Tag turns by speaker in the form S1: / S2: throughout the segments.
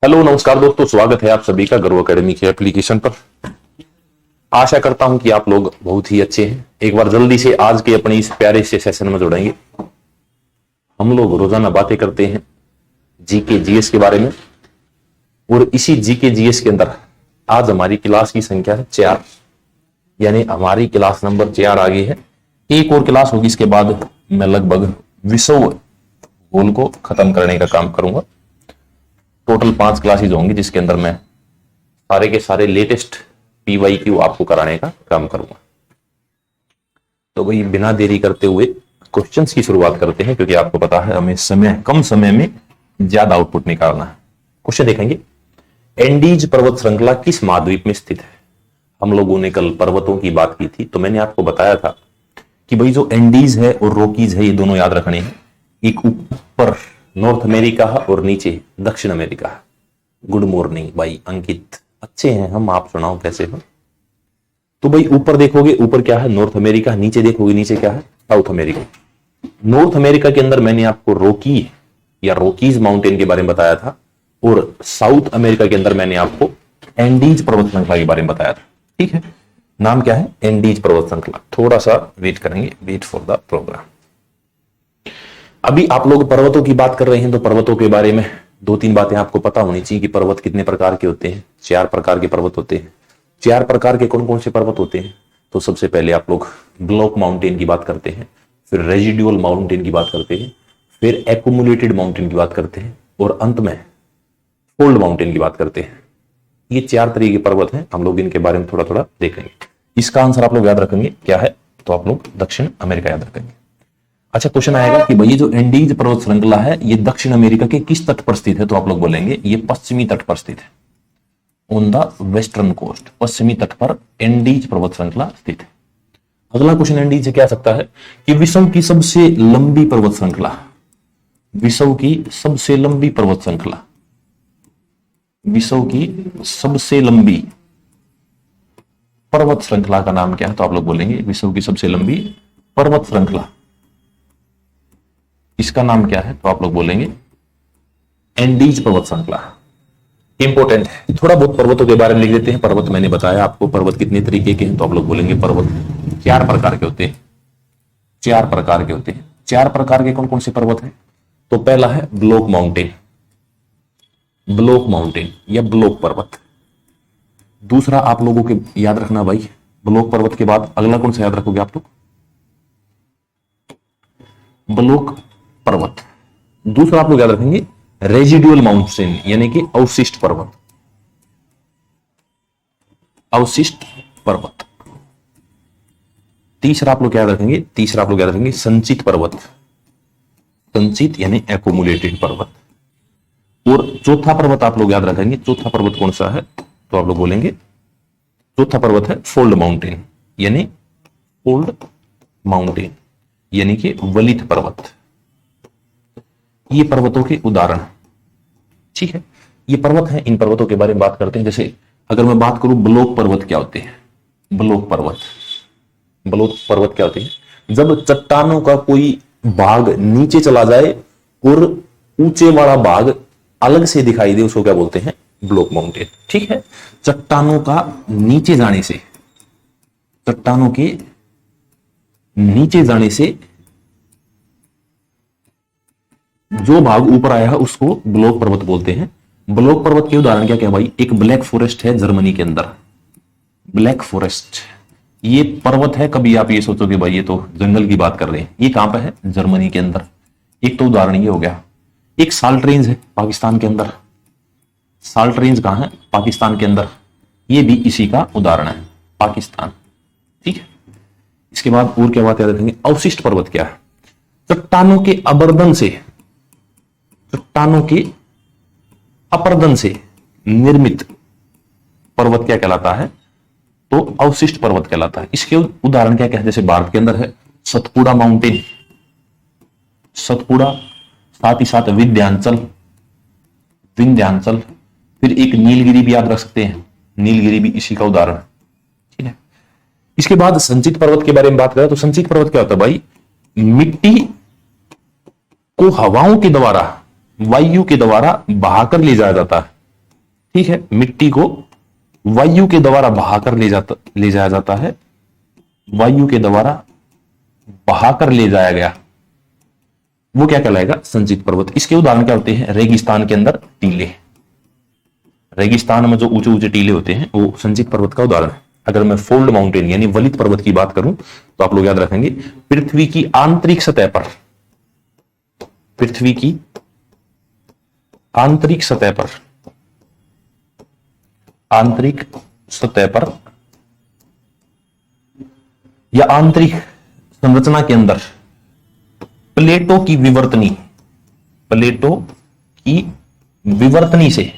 S1: Hello नमस्कार दोस्तों, स्वागत है आप सभी का गर्व एकेडमी के एप्लीकेशन पर। आशा करता हूं कि आप लोग बहुत ही अच्छे हैं। एक बार जल्दी से आज के अपने इस प्यारे से सेशन में जुड़ेंगे। हम लोग रोजाना बातें करते हैं जीके जीएस के बारे में, और इसी जीके जीएस के अंदर आज हमारी क्लास की संख्या है 4, यानी हमारी क्लास नंबर 4 आ गई है। एक और क्लास होगी, इसके बाद मैं लगभग विश्व भूगोल को खत्म करने का काम करूंगा। टोटल 5 क्लासेज होंगी, जिसके अंदर मैं सारे के सारे लेटेस्ट पीवाईक्यू आपको कराने का काम करूंगा। तो भाई बिना देरी करते हुए क्वेश्चंस की शुरुआत करते हैं, क्योंकि आपको पता है हमें कम समय में ज्यादा आउटपुट निकालना है। क्वेश्चन देखेंगे, एंडीज पर्वत श्रृंखला किस महाद्वीप में स्थित है? हम लोगों ने कल पर्वतों की बात की थी, तो मैंने आपको बताया था कि भाई जो एंडीज है और रॉकीज है, ये दोनों याद रखने हैं। एक ऊपर नॉर्थ अमेरिका और नीचे दक्षिण अमेरिका। गुड मॉर्निंग भाई अंकित, अच्छे हैं हम, आप सुनाओ कैसे हो? तो भाई ऊपर देखोगे, ऊपर क्या है? North America. नीचे देखोगे, नीचे क्या है? South America. नॉर्थ अमेरिका के अंदर मैंने आपको रॉकी या रॉकीज माउंटेन के बारे में बताया था, और साउथ अमेरिका के अंदर मैंने आपको एंडीज पर्वत श्रृंखला के बारे में बताया था। ठीक है, नाम क्या है? एंडीज पर्वत श्रृंखला। थोड़ा सा वेट करेंगे, वेट फॉर द प्रोग्राम। अभी आप लोग पर्वतों की बात कर रहे हैं, तो पर्वतों के बारे में 2-3 बातें आपको पता होनी चाहिए कि पर्वत कितने प्रकार के होते हैं। 4 प्रकार के पर्वत होते हैं। 4 प्रकार के कौन कौन से पर्वत होते हैं? तो सबसे पहले आप लोग ब्लॉक माउंटेन की बात करते हैं, फिर रेजिडुअल माउंटेन की बात करते हैं, फिर एक्युमुलेटेड माउंटेन की बात करते हैं, और अंत में फोल्ड माउंटेन की बात करते हैं। ये 4 तरीके के पर्वत हैं। हम लोग इनके बारे में थोड़ा थोड़ा देखेंगे। इसका आंसर आप लोग याद रखेंगे क्या है? तो आप लोग दक्षिण अमेरिका याद रखेंगे। अच्छा, क्वेश्चन आएगा कि भाई जो एंडीज पर्वत श्रृंखला है, ये दक्षिण अमेरिका के किस तट पर स्थित है? तो आप लोग बोलेंगे ये पश्चिमी तट पर स्थित है। ऑन द वेस्टर्न कोस्ट, पश्चिमी तट पर एंडीज पर्वत श्रृंखला स्थित है। अगला क्वेश्चन एंडीज से क्या आ सकता है कि विश्व की सबसे लंबी पर्वत श्रृंखला, विश्व की सबसे लंबी पर्वत श्रृंखला, विश्व की सबसे लंबी पर्वत श्रृंखला का नाम क्या है? तो आप लोग बोलेंगे विश्व की सबसे लंबी पर्वत श्रृंखला, इसका नाम क्या है? तो आप लोग बोलेंगे एंडीज पर्वत श्रृंखला। इंपॉर्टेंट है, थोड़ा बहुत पर्वतों के बारे में लिख देते हैं। पर्वत मैंने बताया आपको, पर्वत कितने तरीके के हैं? तो आप लोग बोलेंगे पर्वत 4 प्रकार के होते हैं। 4 प्रकार के होते हैं। 4 प्रकार के कौन कौन से पर्वत हैं? तो पहला है ब्लॉक माउंटेन, ब्लॉक माउंटेन या ब्लॉक पर्वत। दूसरा आप लोगों के याद रखना भाई, ब्लॉक पर्वत के बाद अगला कौन सा याद रखोगे आप लोग? ब्लॉक पर्वत। दूसरा आप लोग याद रखेंगे रेजिडुअल माउंटेन, यानी कि अवशिष्ट पर्वत, अवशिष्ट पर्वत। तीसरा आप लोग याद रखेंगे, तीसरा आप लोग याद रखेंगे संचित पर्वत, संचित यानी एक्युमुलेटेड पर्वत। और चौथा पर्वत आप लोग याद रखेंगे, चौथा पर्वत कौन सा है? तो आप लोग बोलेंगे चौथा पर्वत है फोल्ड माउंटेन, यानी फोल्ड माउंटेन, यानी कि वलित पर्वत। ये पर्वतों के उदाहरण, ठीक है, ये पर्वत हैं। इन पर्वतों के बारे में बात करते हैं। जैसे अगर मैं बात करूं ब्लॉक पर्वत क्या होते हैं? ब्लॉक पर्वत, ब्लॉक पर्वत क्या होते हैं? जब चट्टानों का कोई भाग नीचे चला जाए और ऊंचे वाला भाग अलग से दिखाई दे, उसको क्या बोलते हैं? Block mountain. ठीक है, चट्टानों का नीचे जाने से, चट्टानों के नीचे जाने से जो भाग ऊपर आया है उसको ब्लॉक पर्वत बोलते हैं। ब्लॉक पर्वत के उदाहरण क्या क्या भाई? एक ब्लैक फॉरेस्ट है जर्मनी के अंदर, ब्लैक फॉरेस्ट ये पर्वत है। कभी आप ये सोचोगे भाई ये तो जंगल की बात कर रहे हैं, ये कहां पर है? जर्मनी के अंदर। एक तो उदाहरण ये हो गया। एक साल्ट रेंज है पाकिस्तान के अंदर, साल्ट रेंज कहां है? पाकिस्तान के अंदर। ये भी इसी का उदाहरण है, पाकिस्तान। ठीक है, इसके बाद और क्या बात याद रखेंगे? अवशिष्ट पर्वत क्या है? चट्टानों के अपर्दन से, चट्टानों के अपर्दन से निर्मित पर्वत क्या कहलाता है? तो अवशिष्ट पर्वत कहलाता है। इसके उदाहरण क्या क्या है? जैसे भारत के अंदर है सतपुड़ा माउंटेन, सतपुड़ा, साथ ही साथ विंध्याचल, विंध्याचल। फिर एक नीलगिरी भी याद रख सकते हैं, नीलगिरी भी इसी का उदाहरण। ठीक है, इसके बाद संचित पर्वत के बारे में बात करें तो संचित पर्वत क्या होता है भाई? मिट्टी को हवाओं के द्वारा, वायु के द्वारा बहाकर ले जाया जाता है। ठीक है, मिट्टी को वायु के द्वारा बहाकर ले जाया जाता है, वायु के द्वारा बहाकर ले जाया गया, वो क्या कहलाएगा? संचित पर्वत। इसके उदाहरण क्या होते हैं? रेगिस्तान के अंदर टीले, रेगिस्तान में जो ऊंचे ऊंचे टीले होते हैं वो संचित पर्वत का उदाहरण है। अगर मैं फोल्ड माउंटेन यानी वलित पर्वत की बात करूं तो आप लोग याद रखेंगे, पृथ्वी की आंतरिक सतह पर, पृथ्वी की आंतरिक सतह पर, आंतरिक सतह पर या आंतरिक संरचना के अंदर प्लेटों की विवर्तनी, प्लेटों की विवर्तनी से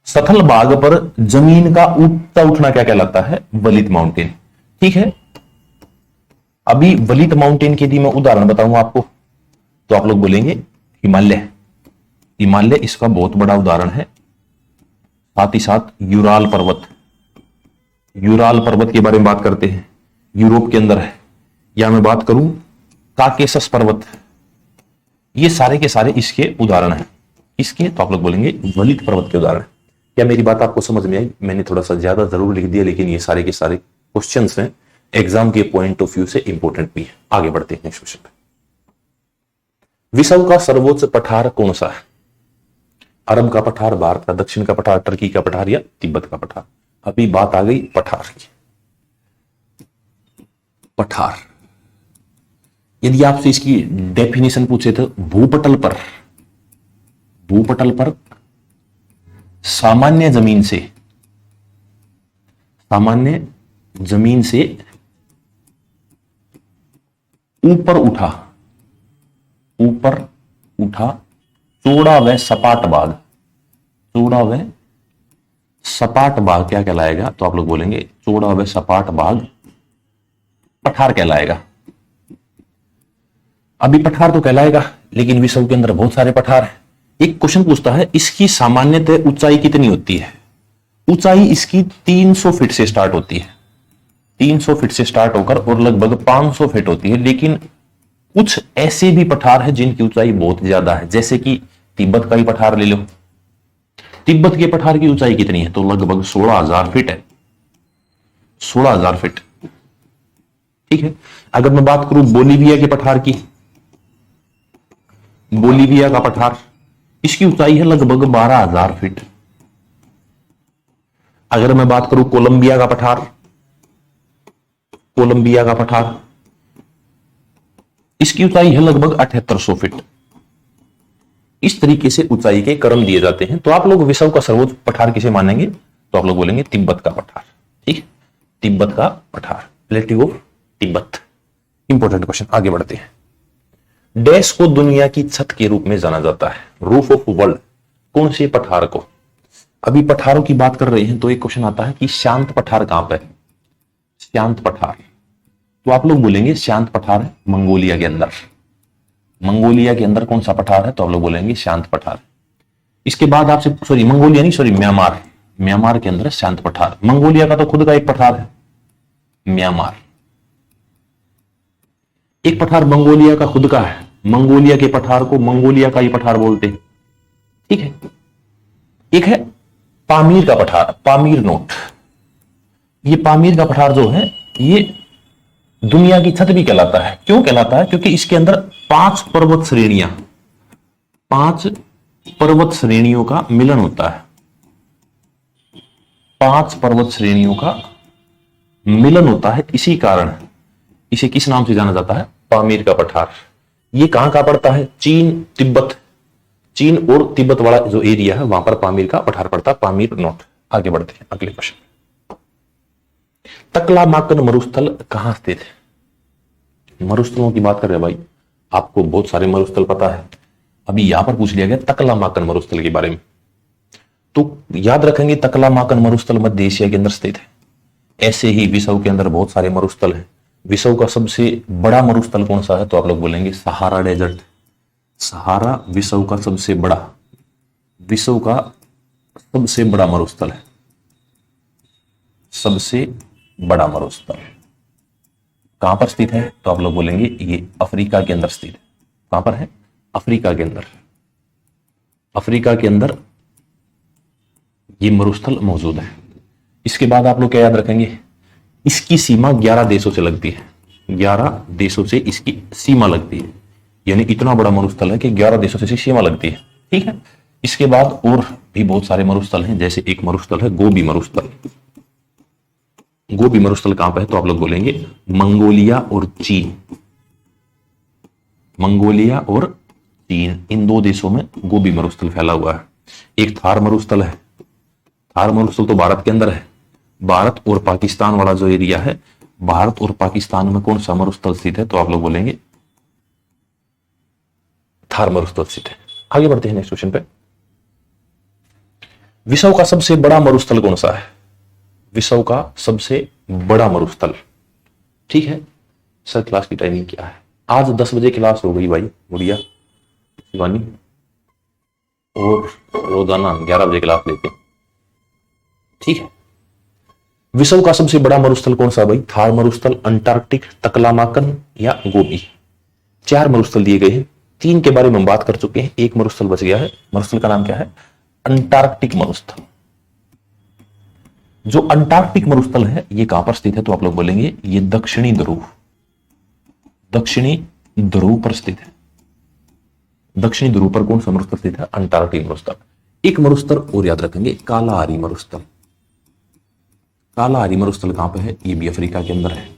S1: सथल भाग पर जमीन का ऊंचा उठना क्या कहलाता है? वलित माउंटेन। ठीक है, अभी वलित माउंटेन के लिए मैं उदाहरण बताऊंगा आपको, तो आप लोग बोलेंगे हिमालय, हिमालय इसका बहुत बड़ा उदाहरण है। साथ ही साथ यूराल पर्वत, यूराल पर्वत के बारे में बात करते हैं, यूरोप के अंदर है। या मैं बात करूं काकेशस पर्वत, ये सारे के सारे इसके उदाहरण हैं। इसके तो आप लोग बोलेंगे वलित पर्वत के उदाहरण। क्या मेरी बात आपको समझ में आई? मैंने थोड़ा सा ज्यादा जरूर लिख दिया, लेकिन ये सारे के सारे क्वेश्चंस हैं, एग्जाम के पॉइंट ऑफ व्यू से इंपॉर्टेंट भी है। आगे बढ़ते हैं नेक्स्ट क्वेश्चन पे। विश्व का सर्वोच्च पठार कौन सा है? अरब का पठार, भारत का, दक्षिण का पठार, टर्की का पठार या तिब्बत का पठार? अभी बात आ गई पठार की। पठार, यदि आपसे इसकी डेफिनेशन पूछे तो भूपटल पर, भूपटल पर सामान्य जमीन से, सामान्य जमीन से ऊपर उठा, ऊपर उठा चौड़ा व सपाट भाग, चौड़ा व सपाट भाग क्या कहलाएगा? तो आप लोग बोलेंगे चौड़ा व सपाट भाग पठार कहलाएगा। अभी पठार तो कहलाएगा, लेकिन विश्व के अंदर बहुत सारे पठार हैं। एक क्वेश्चन पूछता है इसकी सामान्यतः ऊंचाई कितनी होती है? ऊंचाई इसकी 300 फीट से स्टार्ट होती है, 300 फीट से स्टार्ट होकर और लगभग 500 फीट होती है। लेकिन कुछ ऐसे भी पठार है जिनकी ऊंचाई बहुत ज्यादा है, जैसे कि तिब्बत का ही पठार ले लो। तिब्बत के पठार की ऊंचाई कितनी है? तो लगभग 16,000 फीट है, 16,000 फीट। ठीक है, अगर मैं बात करूं बोलीविया के पठार की, बोलीविया का पठार, इसकी ऊंचाई है लगभग 12,000 फीट। अगर मैं बात करूं कोलंबिया का पठार, कोलंबिया का पठार, इसकी ऊंचाई है लगभग 7800 फीट। इस तरीके से ऊंचाई के क्रम दिए जाते हैं। तो आप लोग विश्व का सर्वोच्च पठार किसे मानेंगे? तो आप लोग बोलेंगे तिब्बत का पठार। ठीक, तिब्बत का पठार, plateau of Tibet. Important question, आगे बढ़ते हैं। डैश को दुनिया की छत के रूप में जाना जाता है, रूफ ऑफ वर्ल्ड, कौन से पठार को? अभी पठारों की बात कर रहे हैं तो एक क्वेश्चन आता है कि शांत पठार कहां पर है? शांत पठार, तो आप लोग बोलेंगे शांत पठार है मंगोलिया के अंदर। मंगोलिया के अंदर कौन सा पठार है? तो आप लोग बोलेंगे शांत पठार। इसके बाद आपसे, सॉरी मंगोलिया नहीं, सॉरी म्यांमार, म्यांमार के अंदर शांत पठार। मंगोलिया का तो खुद का एक पठार है म्यांमार, एक पठार मंगोलिया का खुद का है। मंगोलिया के पठार को मंगोलिया का ही पठार बोलते हैं। ठीक है, एक है पामीर का पठार, पामीर नोट। ये पामीर का पठार जो है ये दुनिया की छत भी कहलाता है। क्यों कहलाता है? क्योंकि इसके अंदर 5 पर्वत श्रेणियां, 5 पर्वत श्रेणियों का मिलन होता है, 5 पर्वत श्रेणियों का मिलन होता है। इसी कारण इसे किस नाम से जाना जाता है? पामीर का पठार। ये कहां का पड़ता है? चीन, तिब्बत, चीन और तिब्बत वाला जो एरिया है वहां पर पामीर का पठार पड़ता है, पामीर नोट। आगे बढ़ते हैं अगले क्वेश्चन। तकलामाकन मरुस्थल कहां स्थित है? मरुस्थलों की बात कर रहे हैं भाई, आपको बहुत सारे मरुस्थल पता है। अभी यहां पर पूछ लिया गया तकलामाकन मरुस्थल के बारे में, तो याद रखेंगे तकलामाकन मरुस्थल मध्य एशिया के अंदर स्थित है। ऐसे ही विश्व के अंदर बहुत सारे मरुस्थल हैं। विश्व का सबसे बड़ा मरुस्थल कौन सा है? तो आप लोग बोलेंगे सहारा डेजर्ट। सहारा विश्व का सबसे बड़ा, विश्व का सबसे बड़ा मरुस्थल है, सबसे बड़ा मरुस्थल कहां पर स्थित है? तो आप लोग बोलेंगे ये अफ्रीका के अंदर स्थित है। कहां पर है? अफ्रीका के अंदर। अफ्रीका के अंदर ये मरुस्थल मौजूद है। इसके बाद आप लोग क्या याद रखेंगे, इसकी सीमा 11 देशों से लगती है। 11 देशों से इसकी सीमा लगती है, यानी इतना बड़ा मरुस्थल है कि 11 देशों से इसकी सीमा लगती है। ठीक है, इसके बाद और भी बहुत सारे मरुस्थल हैं, जैसे एक मरुस्थल है गोबी मरुस्थल। गोबी मरुस्थल कहां पर है, तो आप लोग बोलेंगे मंगोलिया और चीन। मंगोलिया और चीन, इन दो देशों में गोबी मरुस्थल फैला हुआ है। एक थार मरुस्थल है। थार मरुस्थल तो भारत के अंदर है। भारत और पाकिस्तान वाला जो एरिया है, भारत और पाकिस्तान में कौन सा मरुस्थल स्थित है, तो आप लोग बोलेंगे थार मरुस्थल स्थित है। आगे बढ़ते हैं नेक्स्ट क्वेश्चन पे। विश्व का सबसे बड़ा मरुस्थल कौन सा है, विश्व का सबसे बड़ा मरुस्थल। ठीक है सर, क्लास की टाइमिंग क्या है, आज 10 बजे क्लास हो गई भाई गुड़िया शिवानी, और रोजाना 11 बजे क्लास लेते हैं। ठीक है, विश्व का सबसे बड़ा मरुस्थल कौन सा भाई, थार मरुस्थल, अंटार्कटिक, तकलामाकन या गोबी। 4 मरुस्थल दिए गए हैं, 3 के बारे में हम बात कर चुके हैं, एक मरुस्थल बच गया है। मरुस्थल का नाम क्या है, अंटार्कटिक मरुस्थल। जो अंटार्कटिक मरुस्थल है ये कहां पर स्थित है, तो आप लोग बोलेंगे ये दक्षिणी ध्रुव, दक्षिणी ध्रुव पर स्थित है। दक्षिणी ध्रुव पर कौन सा मरुस्थल स्थित है, अंटार्कटिक मरुस्थल। एक मरुस्थल और याद रखेंगे, कालाहारी मरुस्थल। कालाहारी मरुस्थल कहां पे है, ये भी अफ्रीका के अंदर है।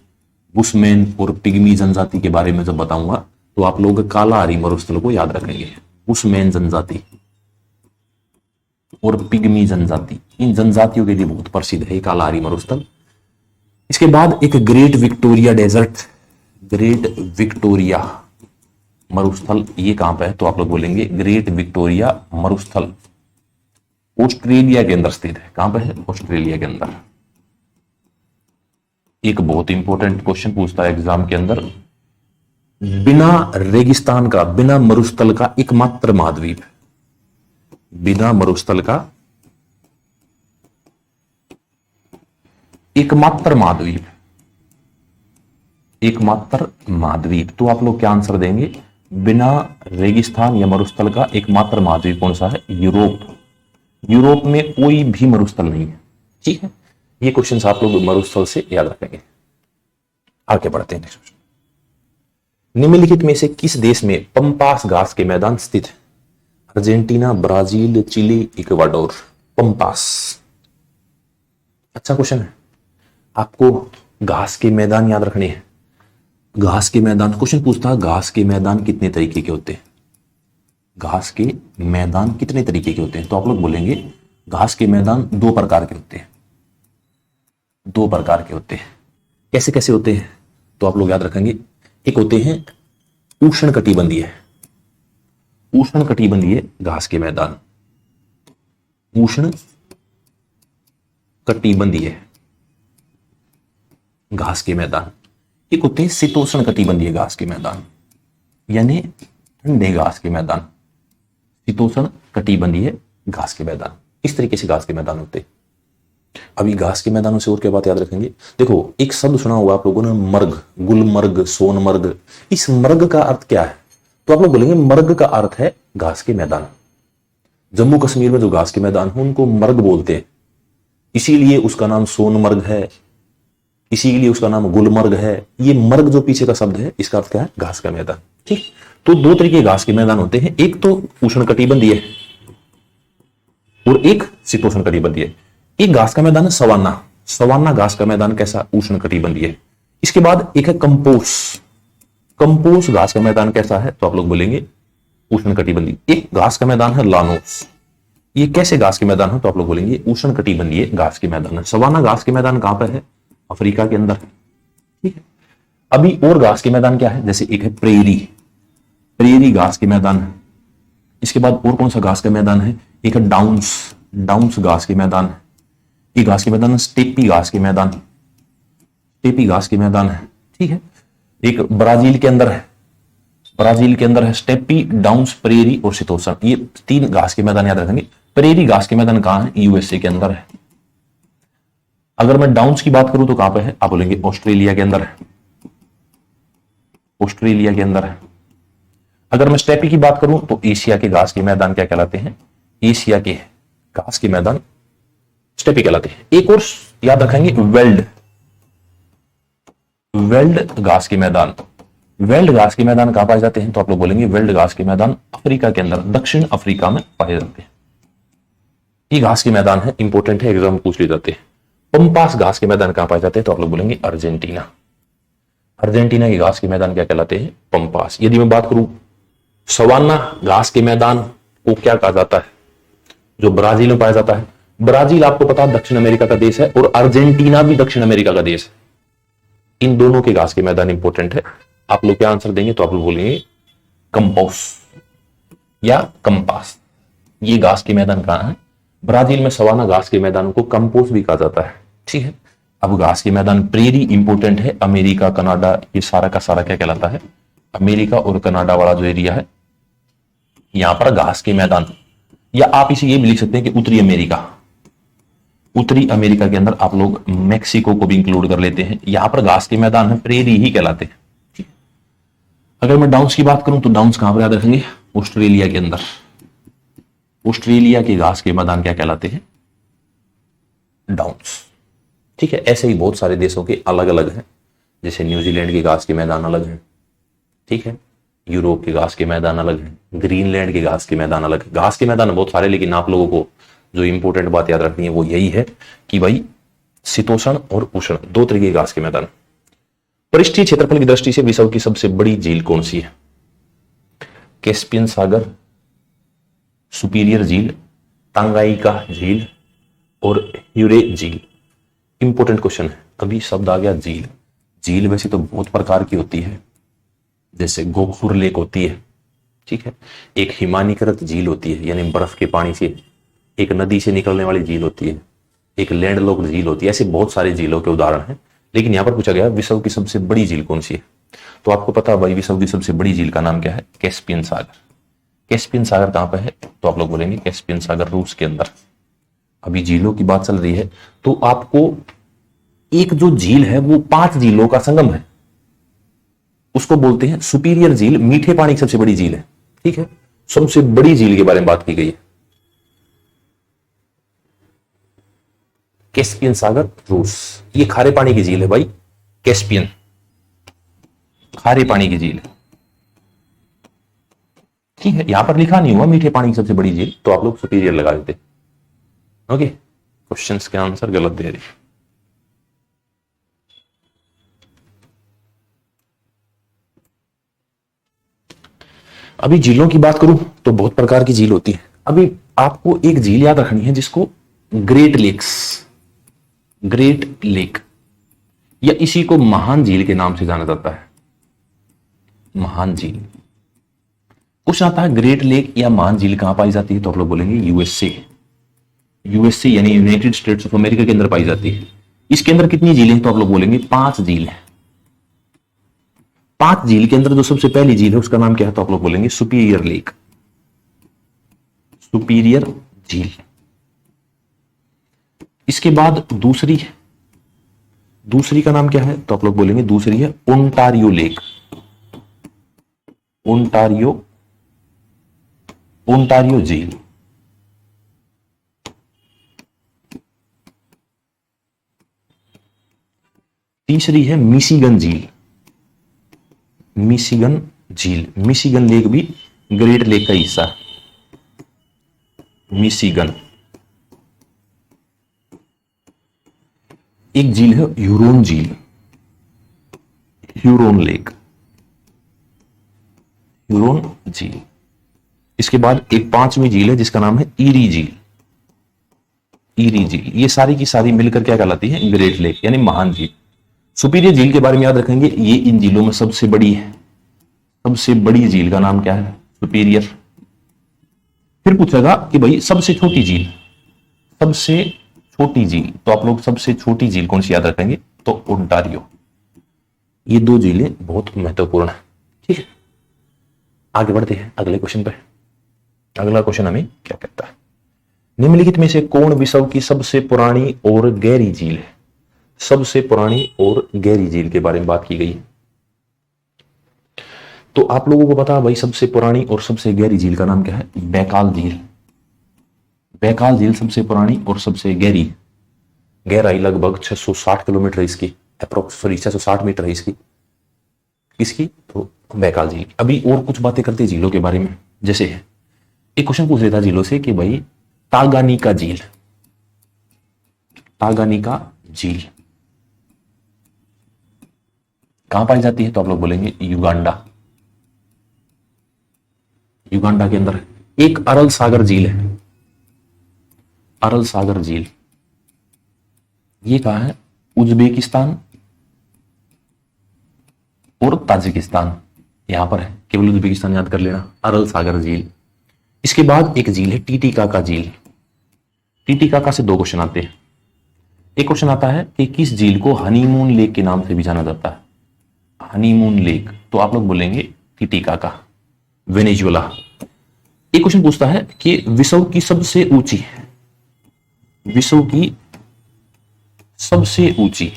S1: बुशमैन और पिग्मी जनजाति के बारे में जब बताऊंगा तो आप लोग कालाहारी मरुस्थल को याद रखेंगे। बुशमैन जनजाति और पिग्मी जनजाति, इन जनजातियों के लिए बहुत प्रसिद्ध है कालाहारी मरुस्थल। इसके बाद एक great Victoria desert, great Victoria मरुस्थल, ये कहां पे है, तो आप लोग बोलेंगे ग्रेट विक्टोरिया मरुस्थल ऑस्ट्रेलिया के अंदर स्थित है। कहां पे है, ऑस्ट्रेलिया के अंदर। एक बहुत इंपॉर्टेंट क्वेश्चन पूछता है एग्जाम के अंदर, बिना रेगिस्तान का, बिना मरुस्थल का एकमात्र महाद्वीप, बिना मरुस्थल का एकमात्र महाद्वीप, एकमात्र महाद्वीप, तो आप लोग क्या आंसर देंगे, बिना रेगिस्तान या मरुस्थल का एकमात्र महाद्वीप कौन सा है, यूरोप। यूरोप में कोई भी मरुस्थल नहीं है। ठीक है, ये क्वेश्चन आप लोग मरुस्थल से याद रखेंगे। आगे बढ़ते हैं नेक्स्ट क्वेश्चन। निम्नलिखित में से किस देश में पंपास घास के मैदान स्थित है, Argentina, Brazil, Chile, Ecuador. Pampas, अच्छा क्वेश्चन है। आपको घास के मैदान याद रखने हैं। घास के मैदान क्वेश्चन पूछता है, घास के मैदान कितने तरीके के होते हैं, घास के मैदान कितने तरीके के होते हैं, तो आप लोग बोलेंगे घास के मैदान 2 प्रकार के होते हैं। 2 प्रकार के होते हैं। कैसे कैसे होते हैं, तो आप लोग याद रखेंगे, एक होते हैं उष्ण कटिबंधीय, उष्ण कटिबंधीय घास के मैदान, उष्ण कटिबंधीय घास के मैदान। एक होते हैं शीतोष्ण कटिबंधीय घास के मैदान, यानी ठंडे घास के मैदान, शीतोष्ण कटिबंधीय घास के मैदान। इस तरीके से घास के मैदान होते हैं। अभी घास के मैदानों से और क्या बात याद रखेंगे, देखो एक शब्द सुना हुआ आप लोगों ने, मर्ग, गुलमर्ग, सोनमर्ग। इस मर्ग का अर्थ क्या है, तो आप लोग बोलेंगे मर्ग का अर्थ है घास के मैदान। जम्मू कश्मीर में जो घास के मैदान है उनको मर्ग बोलते हैं, इसीलिए उसका नाम सोनमर्ग है, इसीलिए उसका नाम गुलमर्ग है। ये मर्ग जो पीछे का शब्द है, इसका अर्थ क्या है, घास का मैदान। ठीक, तो 2 तरीके घास के मैदान होते हैं, एक तो उष्ण कटिबंधीय और एक शीतोष्ण कटिबंधीय। एक घास का मैदान है सवाना, सवाना घास का मैदान कैसा, उष्ण कटिबंधीय। इसके बाद एक है कंपोस, कंपोस घास का मैदान कैसा है, तो आप लोग बोलेंगे उष्ण कटिबंधीय। एक घास का मैदान है लानोस, ये कैसे घास के मैदान है, तो आप लोग बोलेंगे उष्ण कटिबंधीय घास के मैदान है। सवाना घास के मैदान कहां पर है, अफ्रीका के अंदर। ठीक है, अभी और घास के मैदान क्या है, जैसे एक है प्रेरी, प्रेरी घास के मैदान है। इसके बाद और कौन सा घास का मैदान है, एक है डाउन्स, डाउन्स घास के मैदान है। एक घास के मैदान है स्टेपी घास के मैदान, स्टेपी घास के मैदान है। ठीक है, एक ब्राजील के अंदर है, ब्राजील के अंदर है स्टेपी, डाउन्स, प्रेरी और शीतोष्ण। ये 3 घास के मैदान याद रखेंगे। प्रेरी घास के मैदान कहां है, यूएसए के अंदर है। अगर मैं डाउन्स की बात करूं तो कहां पे है, आप बोलेंगे ऑस्ट्रेलिया के अंदर है, ऑस्ट्रेलिया के अंदर है। अगर मैं स्टेपी की बात करूं तो एशिया के घास के मैदान क्या कहलाते हैं, एशिया के घास के मैदान स्टेपी कहलाते हैं। एक और याद रखेंगे, वेल्ड, वेल्ड घास के मैदान। वेल्ड घास के मैदान कहां पाए जाते हैं? तो आप लोग बोलेंगे वेल्ड घास के मैदान अफ्रीका के अंदर, दक्षिण अफ्रीका में पाए जाते हैं। ये घास के मैदान है, इंपॉर्टेंट है, एग्जाम में पूछ लिए जाते हैं। पंपास घास के मैदान कहां पाए जाते हैं? तो आप लोग बोलेंगे अर्जेंटीना। अर्जेंटीना के घास के मैदान क्या कहलाते हैं? पंपास। यदि मैं बात करूं सवाना घास के मैदान को क्या कहा जाता है, जो ब्राजील में पाया जाता है? ब्राजील आपको पता है दक्षिण अमेरिका का देश है, और अर्जेंटीना भी दक्षिण अमेरिका का देश है। इन दोनों के घास के मैदान इंपॉर्टेंट है। आप लोग क्या आंसर देंगे? तो आप लोग बोलेंगे कंपोस या कंपास। ये घास के मैदान कहां है? ब्राजील में सवाना घास के मैदान को कंपोस भी कहा जाता है। ठीक है, अब घास के मैदान प्रेरी इंपोर्टेंट है। अमेरिका, कनाडा, ये सारा का सारा क्या कहलाता है? अमेरिका और कनाडा वाला जो एरिया है, यहां पर घास के मैदान, या आप इसे ये भी लिख सकते हैं कि उत्तरी अमेरिका। उत्तरी अमेरिका के अंदर आप लोग मैक्सिको को भी इंक्लूड कर लेते हैं। यहां पर घास के मैदान है, प्रेरी ही कहलाते हैं। अगर मैं डाउन्स की बात करूं तो डाउन्स कहां पर याद रखेंगे? ऑस्ट्रेलिया के अंदर। ऑस्ट्रेलिया के घास के मैदान क्या कहलाते हैं? डाउन्स। ठीक है, ऐसे ही बहुत सारे देशों के अलग अलग हैं। जैसे न्यूजीलैंड के घास के मैदान अलग हैं। ठीक है, यूरोप के घास के मैदान अलग हैं, ग्रीनलैंड के घास के मैदान अलग है। घास के मैदान बहुत सारे, लेकिन आप लोगों को जो इंपॉर्टेंट बात याद रखनी है वो यही है कि भाई शीतोष्ण और उष्ण दो तरीके के घास के मैदान। पृष्ठीय क्षेत्रफल की दृष्टि से विश्व की सबसे बड़ी झील कौन सी है? कैस्पियन सागर, सुपीरियर झील, तांगाइका झील और ह्यूरे झील। इंपॉर्टेंट क्वेश्चन है। अभी शब्द आ गया झील। झील वैसे तो बहुत प्रकार की होती है, जैसे गोखुर लेक होती है। ठीक है, एक हिमानीकृत झील होती है, यानी बर्फ के पानी से, एक नदी से निकलने वाली झील होती है, एक लैंडलॉक्ड झील होती है। ऐसे बहुत सारे झीलों के उदाहरण हैं, लेकिन यहां पर पूछा गया विश्व की सबसे बड़ी झील कौन सी है? तो आपको पता है भाई विश्व की सबसे बड़ी झील का नाम क्या है? कैस्पियन सागर। कैस्पियन सागर कहां पर है? तो आप लोग बोलेंगे कैस्पियन सागर रूस के अंदर। अभी झीलों की बात चल रही है, तो आपको एक जो झील है वो 5 झीलों का संगम है, उसको बोलते हैं सुपीरियर झील। मीठे पानी की सबसे बड़ी झील है। ठीक है, सबसे बड़ी झील के बारे में बात की गई है। कैस्पियन सागर रूस, ये खारे पानी की झील है भाई। कैस्पियन खारे पानी की झील है। ठीक है, यहां पर लिखा नहीं हुआ मीठे पानी की सबसे बड़ी झील, तो आप लोग सुपीरियर लगा देते। ओके, क्वेश्चंस के आंसर गलत दे रही। अभी झीलों की बात करूं तो बहुत प्रकार की झील होती है। अभी आपको एक झील याद रखनी है जिसको ग्रेट लेक्स, ग्रेट लेक, या इसी को महान झील के नाम से जाना जाता है। महान झील। कुछ आता है ग्रेट लेक या महान झील कहां पाई जाती है? तो आप लोग बोलेंगे यूएसए। यूएसए यानी यूनाइटेड स्टेट्स ऑफ अमेरिका के अंदर पाई जाती है। इसके अंदर कितनी झीलें हैं? तो आप लोग बोलेंगे 5 झील है। 5 झील के अंदर जो सबसे पहली झील है उसका नाम क्या है? तो आप लोग बोलेंगे सुपीरियर लेक, सुपीरियर झील। इसके बाद दूसरी का नाम क्या है? तो आप लोग बोलेंगे दूसरी है ओंटारियो लेक, ओंटारियो झील। तीसरी है मिशिगन झील, मिशिगन झील। मिशिगन लेक भी ग्रेट लेक का हिस्सा है, मिशिगन। एक झील है ह्यूरोन झील, ह्यूरोन लेक, ह्यूरोन झील। इसके बाद एक 5वीं झील है जिसका नाम है ईरी झील, ईरी झील। ये सारी की सारी मिलकर क्या कहलाती है? ग्रेट लेक यानी महान झील। सुपीरियर झील के बारे में याद रखेंगे, ये इन झीलों में सबसे बड़ी है। सबसे बड़ी झील का नाम क्या है? सुपीरियर। फिर पूछेगा कि भाई सबसे छोटी झील, सबसे छोटी झील, तो आप लोग सबसे छोटी झील कौन सी याद रखेंगे? तो ओंटारियो। ये 2 झीलें बहुत महत्वपूर्ण है। ठीक है, आगे बढ़ते हैं अगले क्वेश्चन पे। अगला क्वेश्चन हमें क्या कहता है? निम्नलिखित में से कौन विश्व की सबसे पुरानी और गहरी झील है? सबसे पुरानी और गहरी झील के बारे में बात की गई है। तो आप लोगों को पता है भाई सबसे पुरानी और सबसे गहरी झील का नाम क्या है? बैकाल झील। बैकाल झील सबसे पुरानी और सबसे गहरी। गहराई लगभग 660 किलोमीटर है इसकी, अप्रोक्स 660 मीटर है इसकी, इसकी तो बैकाल झील। अभी और कुछ बातें करते हैं झीलों के बारे में। जैसे एक क्वेश्चन पूछ रहा था झीलों से कि भाई तांगानिका झील, तांगानिका झील कहां पाई जाती है? तो आप लोग बोलेंगे युगांडा, युगांडा के अंदर। एक अरल सागर झील है, अरल सागर झील, ये कहां है? उज्बेकिस्तान और ताजिकिस्तान, यहां पर है, केवल उज्बेकिस्तान याद कर लेना, अरल सागर झील। इसके बाद एक झील है टीटीकाका झील। टीटीकाका से 2 क्वेश्चन आते हैं। एक क्वेश्चन आता है कि किस झील को हनीमून लेक के नाम से भी जाना जाता है? हनीमून लेक, तो आप लोग बोलेंगे टीटीकाका, वेनेजुएला। एक क्वेश्चन पूछता है कि विश्व की सबसे ऊंची, विश्व की सबसे ऊंची,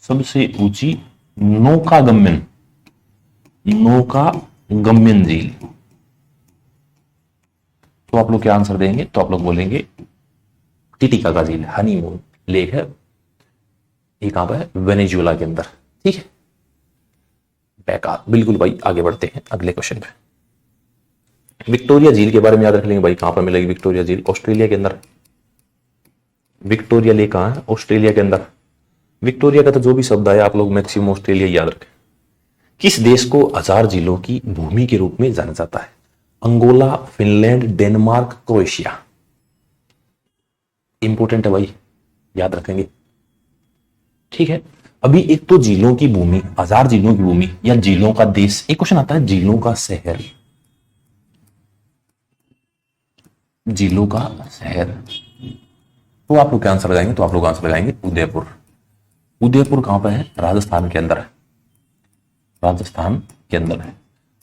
S1: सबसे ऊंची नौका गम्यन, नौका गम्यन झील, तो आप लोग क्या आंसर देंगे? तो आप लोग बोलेंगे टीटीकाका झील, हनीमून लेक है, ये कहां पर है? वेनेजुएला के अंदर। ठीक है, बेकार, बिल्कुल भाई। आगे बढ़ते हैं अगले क्वेश्चन पे। विक्टोरिया झील के बारे में याद रख लेंगे भाई, कहां पर मिलेगी विक्टोरिया झील? ऑस्ट्रेलिया के अंदर। विक्टोरिया लेक कहां है? ऑस्ट्रेलिया के अंदर। विक्टोरिया का तो जो भी शब्द आया आप लोग मैक्सिमम ऑस्ट्रेलिया याद रखें। किस देश को 1000 झीलों की भूमि के रूप में जाना जाता है? Angola, Finland, Denmark, Croatia. Important है भाई, याद रखेंगे। ठीक है, अभी एक तो झीलों की भूमि, 1000 झीलों की भूमि या झीलों का देश। एक क्वेश्चन आता है झीलों का शहर, झीलों का शहर, तो आप लोग क्या आंसर लगाएंगे? तो आप लोग आंसर लगाएंगे उदयपुर। उदयपुर कहां पर है? राजस्थान के अंदर है, राजस्थान के अंदर है।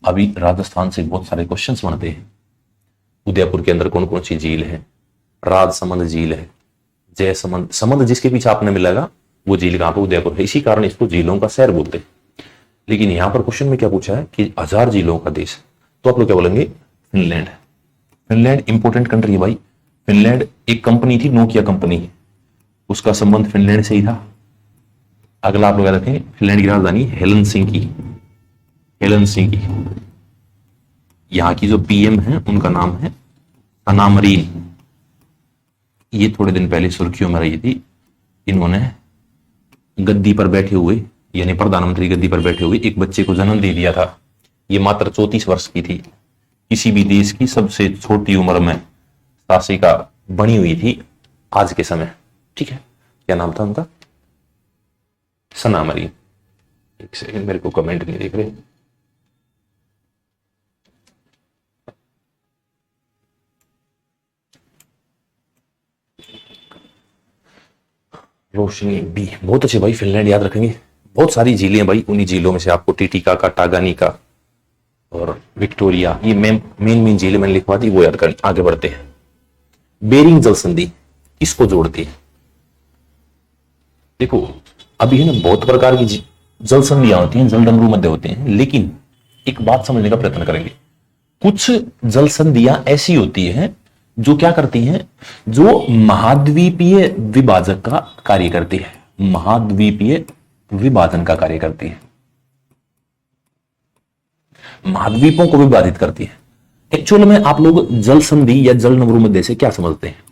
S1: अभी राजस्थान से बहुत सारे क्वेश्चंस बनते हैं। उदयपुर के अंदर कौन कौन सी झील है? राजसमंद झील है, जयसमंद, समंद जिसके पीछे आपने मिलेगा वो झील कहां पर? उदयपुर है। इसी कारण इसको झीलों का शहर बोलते हैं। लेकिन यहां पर क्वेश्चन में क्या पूछा है कि 1000 झीलों का देश, तो आप लोग क्या बोलेंगे? फिनलैंड। फिनलैंड इंपोर्टेंट कंट्री है भाई। फिनलैंड एक कंपनी थी, नोकिया कंपनी, उसका संबंध फिनलैंड से ही था। अगला आप लोग याद रखें, फिनलैंड की राजधानी हेलसिंकी, हेलसिंकी। यहां की जो पीएम है उनका नाम है सना मरीन। ये थोड़े दिन पहले सुर्खियों में रही थी। इन्होंने गद्दी पर बैठे हुए, यानी प्रधानमंत्री गद्दी पर बैठे हुए एक बच्चे को जन्म दे दिया था। ये मात्र 34 वर्ष की थी। किसी भी देश की सबसे छोटी उम्र में शासिका बनी हुई थी आज के समय। ठीक है, क्या नाम था उनका? सना मरीन। एक सेकंड, मेरे को कमेंट नहीं देख रहे। रोशनी बी, बहुत अच्छे भाई। फिनलैंड याद रखेंगे। बहुत सारी झीलें हैं भाई, उन्हीं झीलों में से आपको टीटीकाका, टांगानिका और विक्टोरिया, ये मेन झीलें मैंने लिखवा दी, वो याद करें। आगे बढ़ते हैं। बेरिंग जल संधि किसको जोड़ती है? देखो अभी है ना, बहुत प्रकार की जल संधियां होती हैं, जल डमरू मध्य होते हैं, लेकिन एक बात समझने का प्रयत्न करेंगे। कुछ जल संधियां ऐसी होती हैं जो क्या करती हैं? जो महाद्वीपीय विभाजक का कार्य करती है, महाद्वीपीय विभाजन का कार्य करती है, महाद्वीपों को विभाजित करती है। एक्चुअल में आप लोग जल संधि या जल डमरू मध्य से क्या समझते हैं?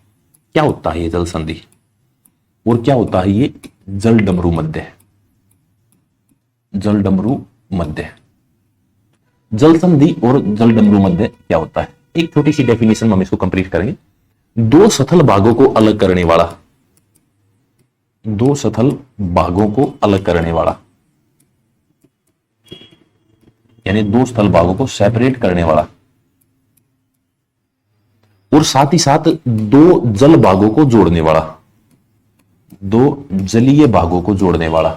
S1: क्या होता है ये जल संधि और क्या होता है ये जल डमरू मध्य? जल डमरू मध्य, जल संधि और जल डमरू मध्य क्या होता है? एक छोटी सी डेफिनेशन में हम इसको कंप्लीट करेंगे। दो सथल भागों को अलग करने वाला, दो सथल भागों को अलग करने वाला, यानी दो स्थल भागों को सेपरेट करने वाला, और साथ ही साथ दो जल भागों को जोड़ने वाला, दो जलीय भागों को जोड़ने वाला,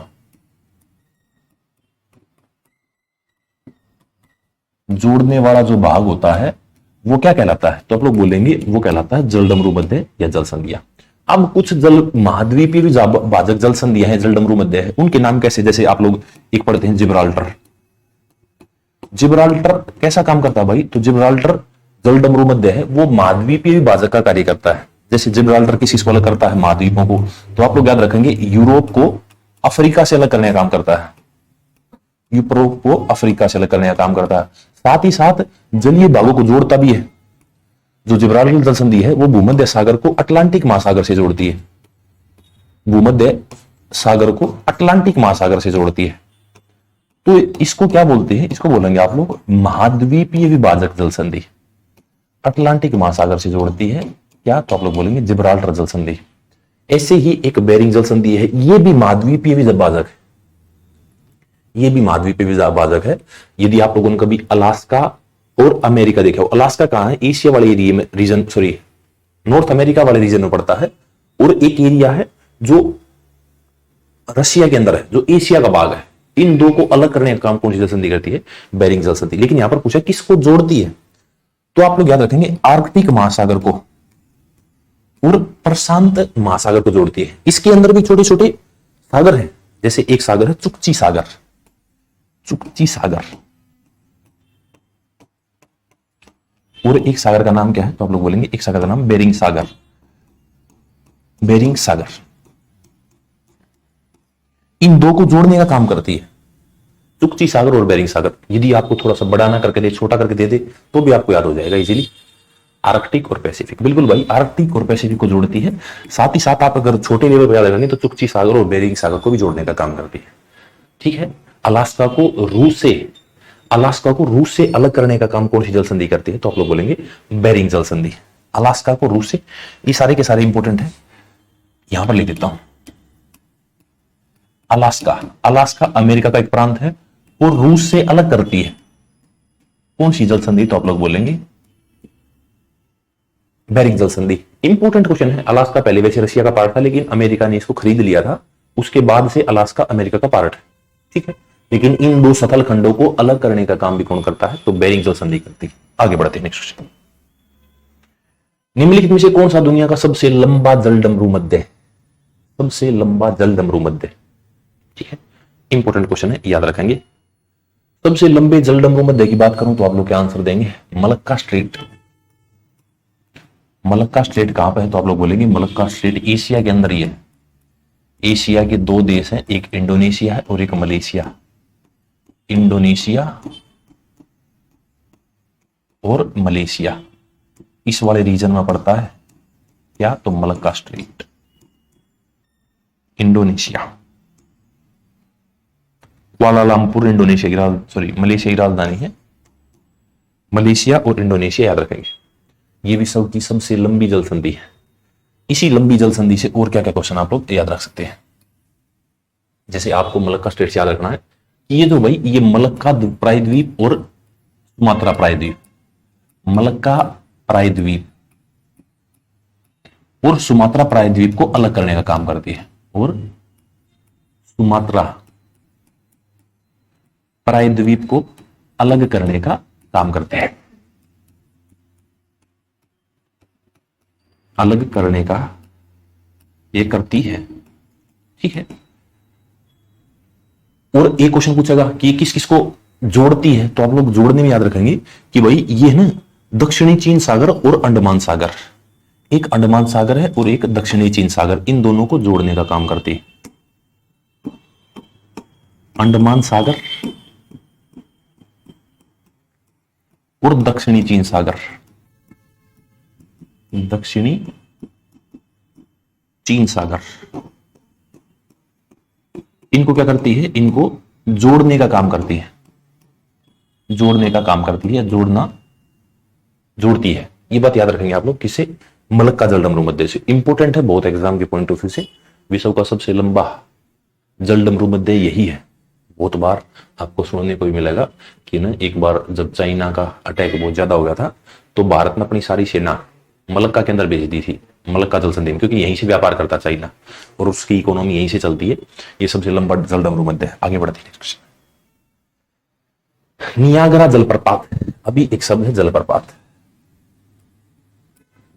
S1: जोड़ने वाला जो भाग होता है वो क्या कहलाता है? तो आप लोग बोलेंगे वो कहलाता है जल डमरू मध्य या जल संधियां। अब कुछ जल महाद्वीपीय विभाजक जल संधियां हैं, जल डमरू मध्य है, उनके नाम कैसे? जैसे आप लोग एक पढ़ते हैं जिब्राल्टर। जिब्राल्टर कैसा काम करता है भाई? तो जिब्राल्टर जल डमरू मध्य है, वो महाद्वीपीय विभाजक का कार्य करता है। जैसे जिब्राल्टर किस अलग करता है, महाद्वीपों को, तो आप लोग याद रखेंगे यूरोप को अफ्रीका से अलग करने का काम करता है, यूरोप को अफ्रीका से अलग करने का काम करता है। साथ ही साथ जलीय भागों को जोड़ता भी है। जो जिब्राल्टर जल संधि है वो भूमध्य सागर को अटलांटिक महासागर से जोड़ती है, भूमध्य सागर को अटलांटिक महासागर से जोड़ती है। तो इसको क्या बोलते हैं, इसको बोलेंगे आप लोग महाद्वीपीय विभाजक जल संधि। अटलांटिक महासागर से जोड़ती है क्या, तो आप लोग बोलेंगे जिब्राल्टर जल संधि। ऐसे ही एक बेरिंग जल संधि है, ये भी महाद्वीपीय विभाजक है, ये भी महाद्वीपीय विभाजक है। यदि आप लोगों ने कभी अलास्का और अमेरिका देखा हो, अलास्का कहां है, एशिया वाले एरिया में, रीजन सॉरी नॉर्थ अमेरिका वाले रीजन में पड़ता है, और एक एरिया है जो रशिया के अंदर है, जो एशिया का भाग है। इन दो को अलग करने का काम कौन सी जल संधि करती है, बेरिंग जल संधि। लेकिन यहां पर पूछा किसको जोड़ती है, तो आप लोग याद रखेंगे आर्कटिक महासागर को और प्रशांत महासागर को जोड़ती है। इसके अंदर भी छोटे छोटे सागर हैं, जैसे एक सागर है चुकची सागर, चुकची सागर, और एक सागर का नाम क्या है, तो आप लोग बोलेंगे एक सागर का नाम बेरिंग सागर, बेरिंग सागर। इन दो को जोड़ने का काम करती है चुकची सागर और बेरिंग सागर। यदि आपको थोड़ा सा बड़ा ना करके दे, छोटा करके दे दे, तो भी आपको याद हो जाएगा इजीली। आर्कटिक और पैसिफिक, बिल्कुल भाई, आर्कटिक और पैसिफिक को जोड़ती है। साथ ही साथ आप अगर छोटे लेवल पर याद रखेंगे तो चुकची सागर और बेरिंग सागर को भी जोड़ने का काम करती है। ठीक है। अलास्का को रूस से अलग करने का काम कौन सी जल संधि करती है, तो आप लोग बोलेंगे बेरिंग जल संधि। अलास्का को रूस से, ये सारे के सारे इंपोर्टेंट है, यहां पर लिख देता हूं। अलास्का अमेरिका का एक प्रांत है और रूस से अलग करती है कौन सी जल संधि, तो आप लोग बोलेंगे बेरिंग जल संधि। इंपोर्टेंट क्वेश्चन है। अलास्का पहले वैसे रशिया का पार्ट था, लेकिन अमेरिका ने इसको खरीद लिया था, उसके बाद से अलास्का अमेरिका का पार्ट है। ठीक है। लेकिन इन दो सतल खंडों को अलग करने का काम भी कौन करता है, तो बेरिंग जल संधि करती है। आगे बढ़ते हैं नेक्स्ट क्वेश्चन। निम्नलिखित में से कौन सा दुनिया का सबसे लंबा जल डमरू मध्य है, सबसे लंबा जल डमरू मध्य। ठीक है। इंपोर्टेंट क्वेश्चन है, याद रखेंगे। सबसे लंबे जल डमरू मध्य की बात करूं तो आप लोग क्या आंसर देंगे, मलक्का स्ट्रेट। मलक्का स्ट्रेट कहां पे है, तो आप लोग बोलेंगे मलक्का स्ट्रेट एशिया के अंदर ही है। एशिया के दो देश हैं, एक इंडोनेशिया है और एक मलेशिया। इंडोनेशिया और मलेशिया, इस वाले रीजन में पड़ता है क्या, तो Malacca strait. Indonesia, Kuala Lumpur Indonesia की मलेशिया की राजधानी है। मलेशिया और इंडोनेशिया याद रखेंगे। ये विश्व की सबसे लंबी जल संधि है। इसी लंबी जल संधि से और क्या क्या क्वेश्चन आप लोग याद रख सकते हैं। जैसे आपको मलक्का स्ट्रेट से याद रखना है कि ये जो भाई ये मलक्का प्रायद्वीप और सुमात्रा प्रायद्वीप, मलक्का प्रायद्वीप और सुमात्रा प्रायद्वीप को अलग करने का काम करती है, और सुमात्रा प्रायद्वीप को अलग करने का काम करती है, अलग करने का ये करती है। ठीक है। और एक क्वेश्चन पूछेगा कि किस किस को जोड़ती है, तो आप लोग जोड़ने में याद रखेंगे कि भाई ये है ना दक्षिणी चीन सागर और अंडमान सागर, एक अंडमान सागर है और एक दक्षिणी चीन सागर, इन दोनों को जोड़ने का काम करती है। अंडमान सागर और दक्षिणी चीन सागर, दक्षिणी चीन सागर, इनको क्या करती है, इनको जोड़ने का काम करती है, जोड़ने का काम करती है, जोड़ना जोड़ती है। ये बात याद रखेंगे आप लोग किसे, मलक्का जल डमरू मध्य से। इंपोर्टेंट है बहुत एग्जाम के पॉइंट ऑफ व्यू से। विश्व का सबसे लंबा जल डमरू मध्य यही है। बहुत बार आपको सुनने को भी मिलेगा कि ना एक बार जब चाइना का अटैक बहुत ज्यादा हो गया था तो भारत ने अपनी सारी सेना मलक्का के अंदर भेज दी थी, मलक्का जल संधि में, क्योंकि यहीं से व्यापार करता चाइना और उसकी इकोनॉमी यहीं से चलती है। ये सबसे लंबा जल डमरू मध्य है। आगे बढ़ते हैं। नियाग्रा जलप्रपात, अभी एक शब्द है जलप्रपात,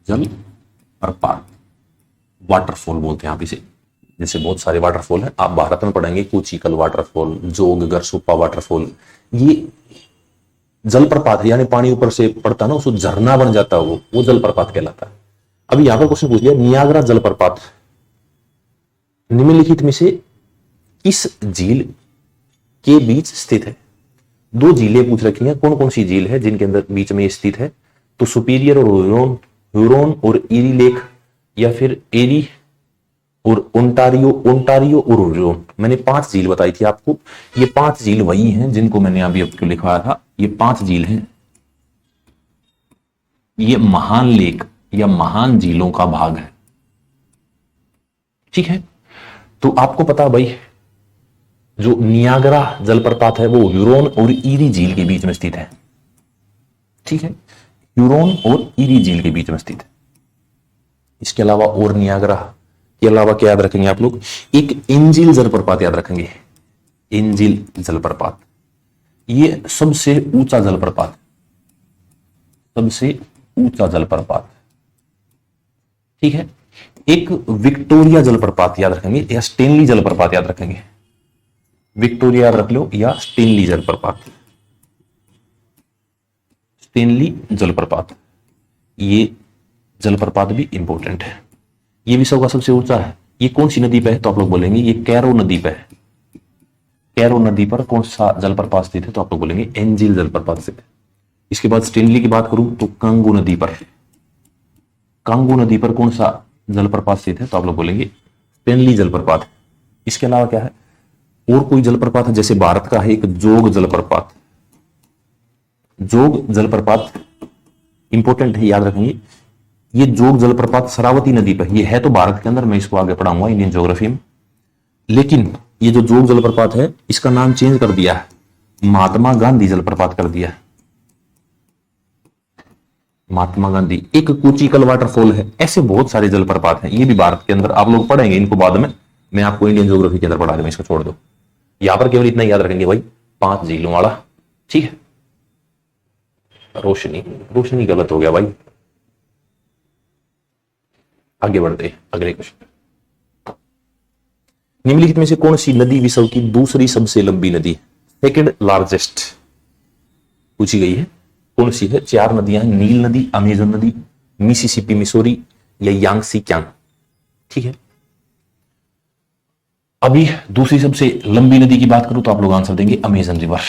S1: जलप्रपात, वाटरफॉल बोलते हैं आप इसे। जैसे बहुत सारे वाटरफॉल हैं, आप भारत में पढ़ेंगे कुचिकल वाटरफॉल, जोग गरसुप्पा वाटरफॉल। ये जलप्रपात है, यानी पानी ऊपर से पड़ता है ना, उसको झरना बन जाता है, वो जलप्रपात कहलाता है। अभी यहां पर क्वेश्चन पूछ लिया, नियाग्रा जलप्रपात निम्नलिखित में से किस झील के बीच स्थित है? दो झीलें पूछ रखी हैं, कौन कौन सी झील है जिनके अंदर बीच में स्थित है? तो सुपीरियर और ह्यूरोन और ईरी लेक, या फिर एरी और ओंटारियो और ह्यूरोन। मैंने 5 झील बताई थी आपको, ये 5 झील वही हैं जिनको मैंने अभी आपको लिखवाया था। ये 5 झील हैं, ये महान लेक या महान झीलों का भाग है। ठीक है, तो आपको पता भाई जो नियाग्रा जलप्रपात है वो ह्यूरोन और ईरी झील के बीच में स्थित है। ठीक है, ह्यूरोन और ईरी झील के बीच में स्थित है। इसके अलावा और नियाग्रा के अलावा क्या याद रखेंगे आप लोग? एक एंजिल जलप्रपात याद रखेंगे। एंजिल जलप्रपात ये सबसे ऊंचा जलप्रपात, सबसे ऊंचा जलप्रपात। ठीक है, एक विक्टोरिया जलप्रपात याद रखेंगे या स्टेनली जलप्रपात याद रखेंगे। विक्टोरिया याद रख लो या स्टेनली जलप्रपात। स्टेनली जलप्रपात, ये जलप्रपात भी इंपॉर्टेंट है। ये विश्व का सबसे ऊंचा है। ये कौन सी नदी पे है? तो आप लोग बोलेंगे ये कैरो नदी पे है। कैरो नदी पर कौन सा जलप्रपात स्थित है? तो आप लोग बोलेंगे एंजिल जलप्रपात स्थित है। इसके बाद स्टेनली की बात करूं तो कांगो नदी पर, कांगो नदी पर कौन सा जलप्रपात स्थित है? तो आप लोग बोलेंगे स्टेनली जलप्रपात। इसके अलावा क्या है? और कोई जलप्रपात है, जैसे भारत का है एक जोग जलप्रपात। जोग जलप्रपात इंपॉर्टेंट है, याद रखेंगे। ये जोग जलप्रपात शरावती नदी पर, ये है तो भारत के अंदर, मैं इसको आगे पढ़ाऊंगा इंडियन ज्योग्राफी में। लेकिन ये जो जोग जलप्रपात है इसका नाम चेंज कर दिया है, महात्मा गांधी जलप्रपात कर दिया है। महात्मा गांधी। एक कुचिकल वाटरफॉल है। ऐसे बहुत सारे जलप्रपात हैं, ये भी भारत के अंदर, आप लोग पढ़ेंगे इनको बाद में, मैं आपको इंडियन ज्योग्राफी के अंदर पढ़ा दूंगा, इसको छोड़ दो। यहां पर केवल इतना याद रखेंगे भाई, 5 झीलों वाला। ठीक है, रोशनी, रोशनी गलत हो गया भाई। आगे बढ़ते अगले क्वेश्चन। निम्नलिखित में से कौन सी नदी विश्व की दूसरी सबसे लंबी नदी, सेकेंड लार्जेस्ट पूछी गई है? कौन सी है? 4 नदियां हैं, नील नदी, अमेजन नदी, मिसिसिपी मिसोरी या यांगसी क्यांग। ठीक है, अभी दूसरी सबसे लंबी नदी की बात करूं तो आप लोग आंसर देंगे अमेजन रिवर।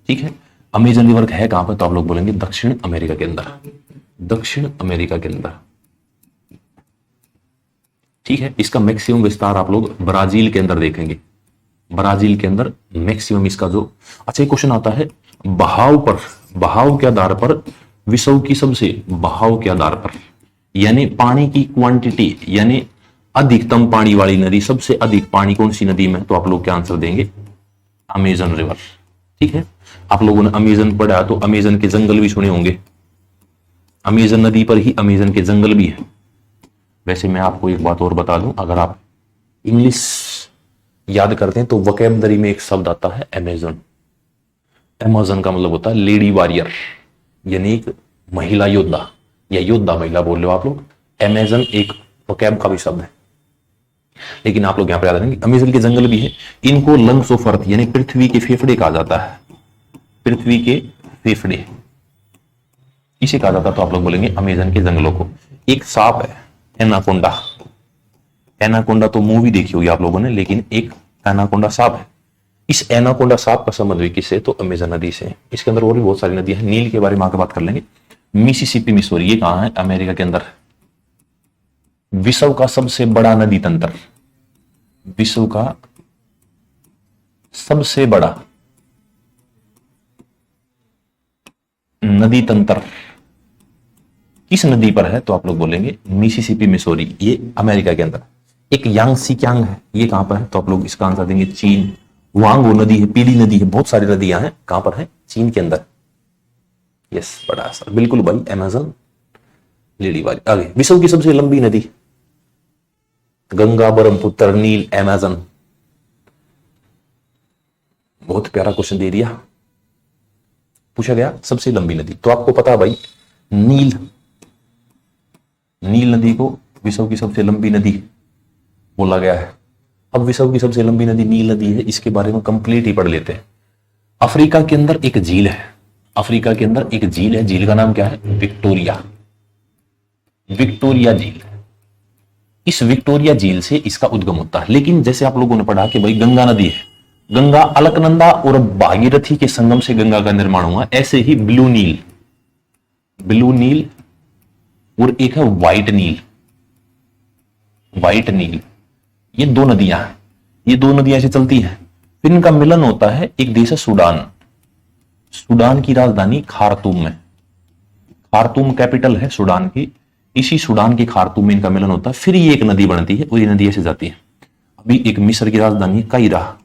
S1: ठीक है, अमेजन रिवर है कहां पर? तो आप लोग बोलेंगे दक्षिण अमेरिका के अंदर, दक्षिण अमेरिका के अंदर। ठीक है, इसका मैक्सिमम विस्तार आप लोग ब्राजील के अंदर देखेंगे, ब्राजील के अंदर मैक्सिमम इसका जो। अच्छा, एक क्वेश्चन आता है बहाव पर, बहाव के आधार पर विश्व की सबसे, बहाव के आधार पर यानी पानी की क्वांटिटी, यानी अधिकतम पानी वाली नदी, सबसे अधिक पानी कौन सी नदी में? तो आप लोग क्या आंसर देंगे? Amazon river. ठीक है, आप लोगों ने अमेजन पढ़ा तो अमेजन के जंगल भी सुने होंगे, अमेजन नदी पर ही अमेजन के जंगल भी है। वैसे मैं आपको एक बात और बता दूं, अगर आप इंग्लिश याद करते हैं तो वोकैबुलरी में एक शब्द आता है अमेजन। अमेजन का मतलब होता है लेडी वॉरियर, यानी एक महिला योद्धा या योद्धा महिला बोल रहे हो आप लोग। अमेजन एक वोकैब का भी शब्द है, लेकिन आप लोग यहां पर याद रखेंगे अमेजन के जंगल भी है। इनको लंग्स ऑफ अर्थ यानी पृथ्वी के फेफड़े कहा जाता है, पृथ्वी के फेफड़े इसे कहा जाता है। तो आप लोग बोलेंगे अमेजन के जंगलों को। एक सांप है एनाकोंडा, एनाकोंडा तो मूवी देखी होगी आप लोगों ने, लेकिन एक एनाकोंडा सांप है। इस एनाकोंडा सांप का संबंध भी किससे? तो अमेजन नदी से। इसके अंदर और भी बहुत सारी नदियां हैं, नील के बारे में आगे बात कर लेंगे। मिसिसिपी मिसोरी, ये कहां है? अमेरिका के अंदर। विश्व का सबसे बड़ा नदी तंत्र, विश्व का सबसे बड़ा नदी तंत्र किस नदी पर है? तो आप लोग बोलेंगे मिसिसिपी मिसोरी, ये अमेरिका के अंदर। एक यांगसी क्यांग है, ये कहां पर है? तो आप लोग इसका आंसर देंगे चीन। वांगो नदी है, पीली नदी है, बहुत सारी नदियां हैं, कहां पर है? चीन के अंदर। यस, बड़ा आंसर बिल्कुल भाई, अमेजन लेडी वाली। आगे, विश्व की सबसे लंबी नदी, गंगा, ब्रह्मपुत्र, नील, अमेजन। बहुत प्यारा क्वेश्चन दे दिया, पूछा गया सबसे लंबी नदी, तो आपको पता भाई नील, नील नदी को विश्व की सबसे लंबी नदी बोला गया है। अब विश्व की सबसे लंबी नदी नील नदी है, इसके बारे में कंप्लीट ही पढ़ लेते हैं। अफ्रीका के अंदर एक झील है, अफ्रीका के अंदर एक झील है, झील का नाम क्या है? विक्टोरिया। विक्टोरिया झील। इस विक्टोरिया झील से इसका उद्गम होता है। लेकिन जैसे आप लोगों ने पढ़ा कि भाई गंगा नदी है, गंगा अलकनंदा और भागीरथी के संगम से गंगा का निर्माण हुआ। ऐसे ही ब्लू नील, ब्लू नील और एक है व्हाइट नील, व्हाइट नील, ये दो नदियां हैं, ये दो नदियां ऐसे चलती हैं, फिर इनका मिलन होता है। एक देश है सूडान, सूडान की राजधानी खार्तूम में, खार्तूम कैपिटल है सूडान की, इसी सूडान के खार्तूम में इनका मिलन होता है। फिर ये एक नदी बनती है और ये नदी ऐसे जाती है। अभी एक मिस्र की राजधानी है काहिरा,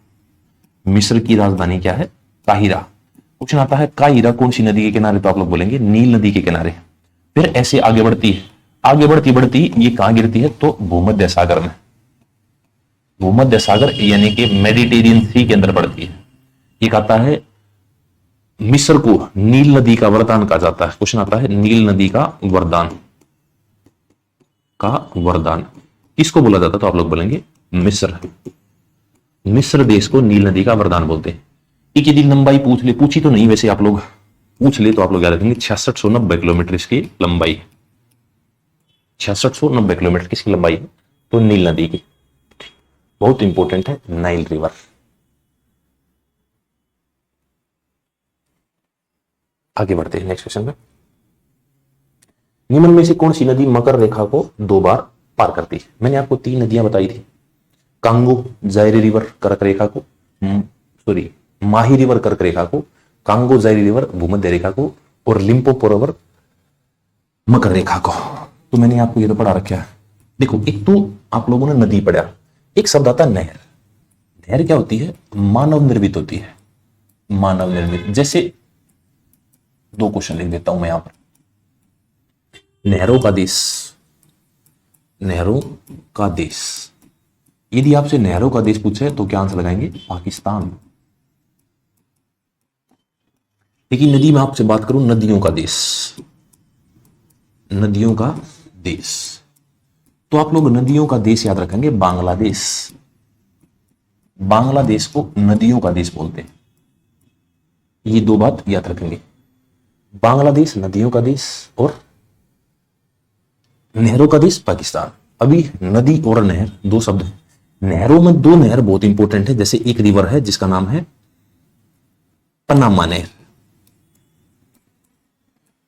S1: मिस्र की राजधानी क्या है? काहिरा। क्वेश्चन आता है काहिरा कौन सी नदी के किनारे? तो आप लोग बोलेंगे नील नदी के किनारे। फिर ऐसे आगे बढ़ती है, आगे बढ़ती बढ़ती ये कहां गिरती है? तो भूमध्य सागर में, भूमध्य सागर यानी कि मेडिटेरियन सी के अंदर पड़ती है। एक आता है मिस्र को नील नदी का वरदान कहा जाता है। क्वेश्चन आता है नील नदी का वरदान, का वरदान किसको बोला जाता है? तो आप लोग बोलेंगे मिस्र, मिस्र देश को नील नदी का वरदान बोलते हैं। एक यदि लंबाई पूछ ले, पूछी तो नहीं वैसे आप लोग पूछ ले तो आप लोग याद रखेंगे 6690 किलोमीटर इसकी लंबाई, 6690 किलोमीटर किसकी लंबाई है? तो नील नदी की। बहुत इंपॉर्टेंट है नाइल रिवर। आगे बढ़ते हैं नेक्स्ट क्वेश्चन पे। निम्न में से कौन सी नदी मकर रेखा को 2 बार पार करती है? मैंने आपको 3 नदियां बताई थी, कांगो जायरे रिवर कर्क रेखा को, सॉरी माही रिवर कर्क रेखा को, कांगो जायरे रिवर भूमध्य रेखा को, और लिम्पोपो रिवर मकर रेखा को। तो मैंने आपको ये तो पढ़ा रखा है। देखो एक तो आप लोगों ने नदी पढ़ा, एक शब्द आता है नहर। नहर क्या होती है? मानव निर्मित होती है, मानव निर्मित। जैसे 2 क्वेश्चन लिख देता हूं मैं यहां पर। नहरों का देश, नहरों का देश, यदि आपसे नहरों का देश पूछे तो क्या आंसर लगाएंगे? पाकिस्तान। लेकिन नदी में आपसे बात करूं नदियों का देश, नदियों का देश, तो आप लोग नदियों का देश याद रखेंगे बांग्लादेश। बांग्लादेश को नदियों का देश बोलते हैं। ये 2 बात याद रखेंगे, बांग्लादेश नदियों का देश और नहरों का देश पाकिस्तान। अभी नदी और नहर 2 शब्द हैं। नहरों में 2 नहर बहुत इंपॉर्टेंट है। जैसे एक रिवर है जिसका नाम है पनामा नहर।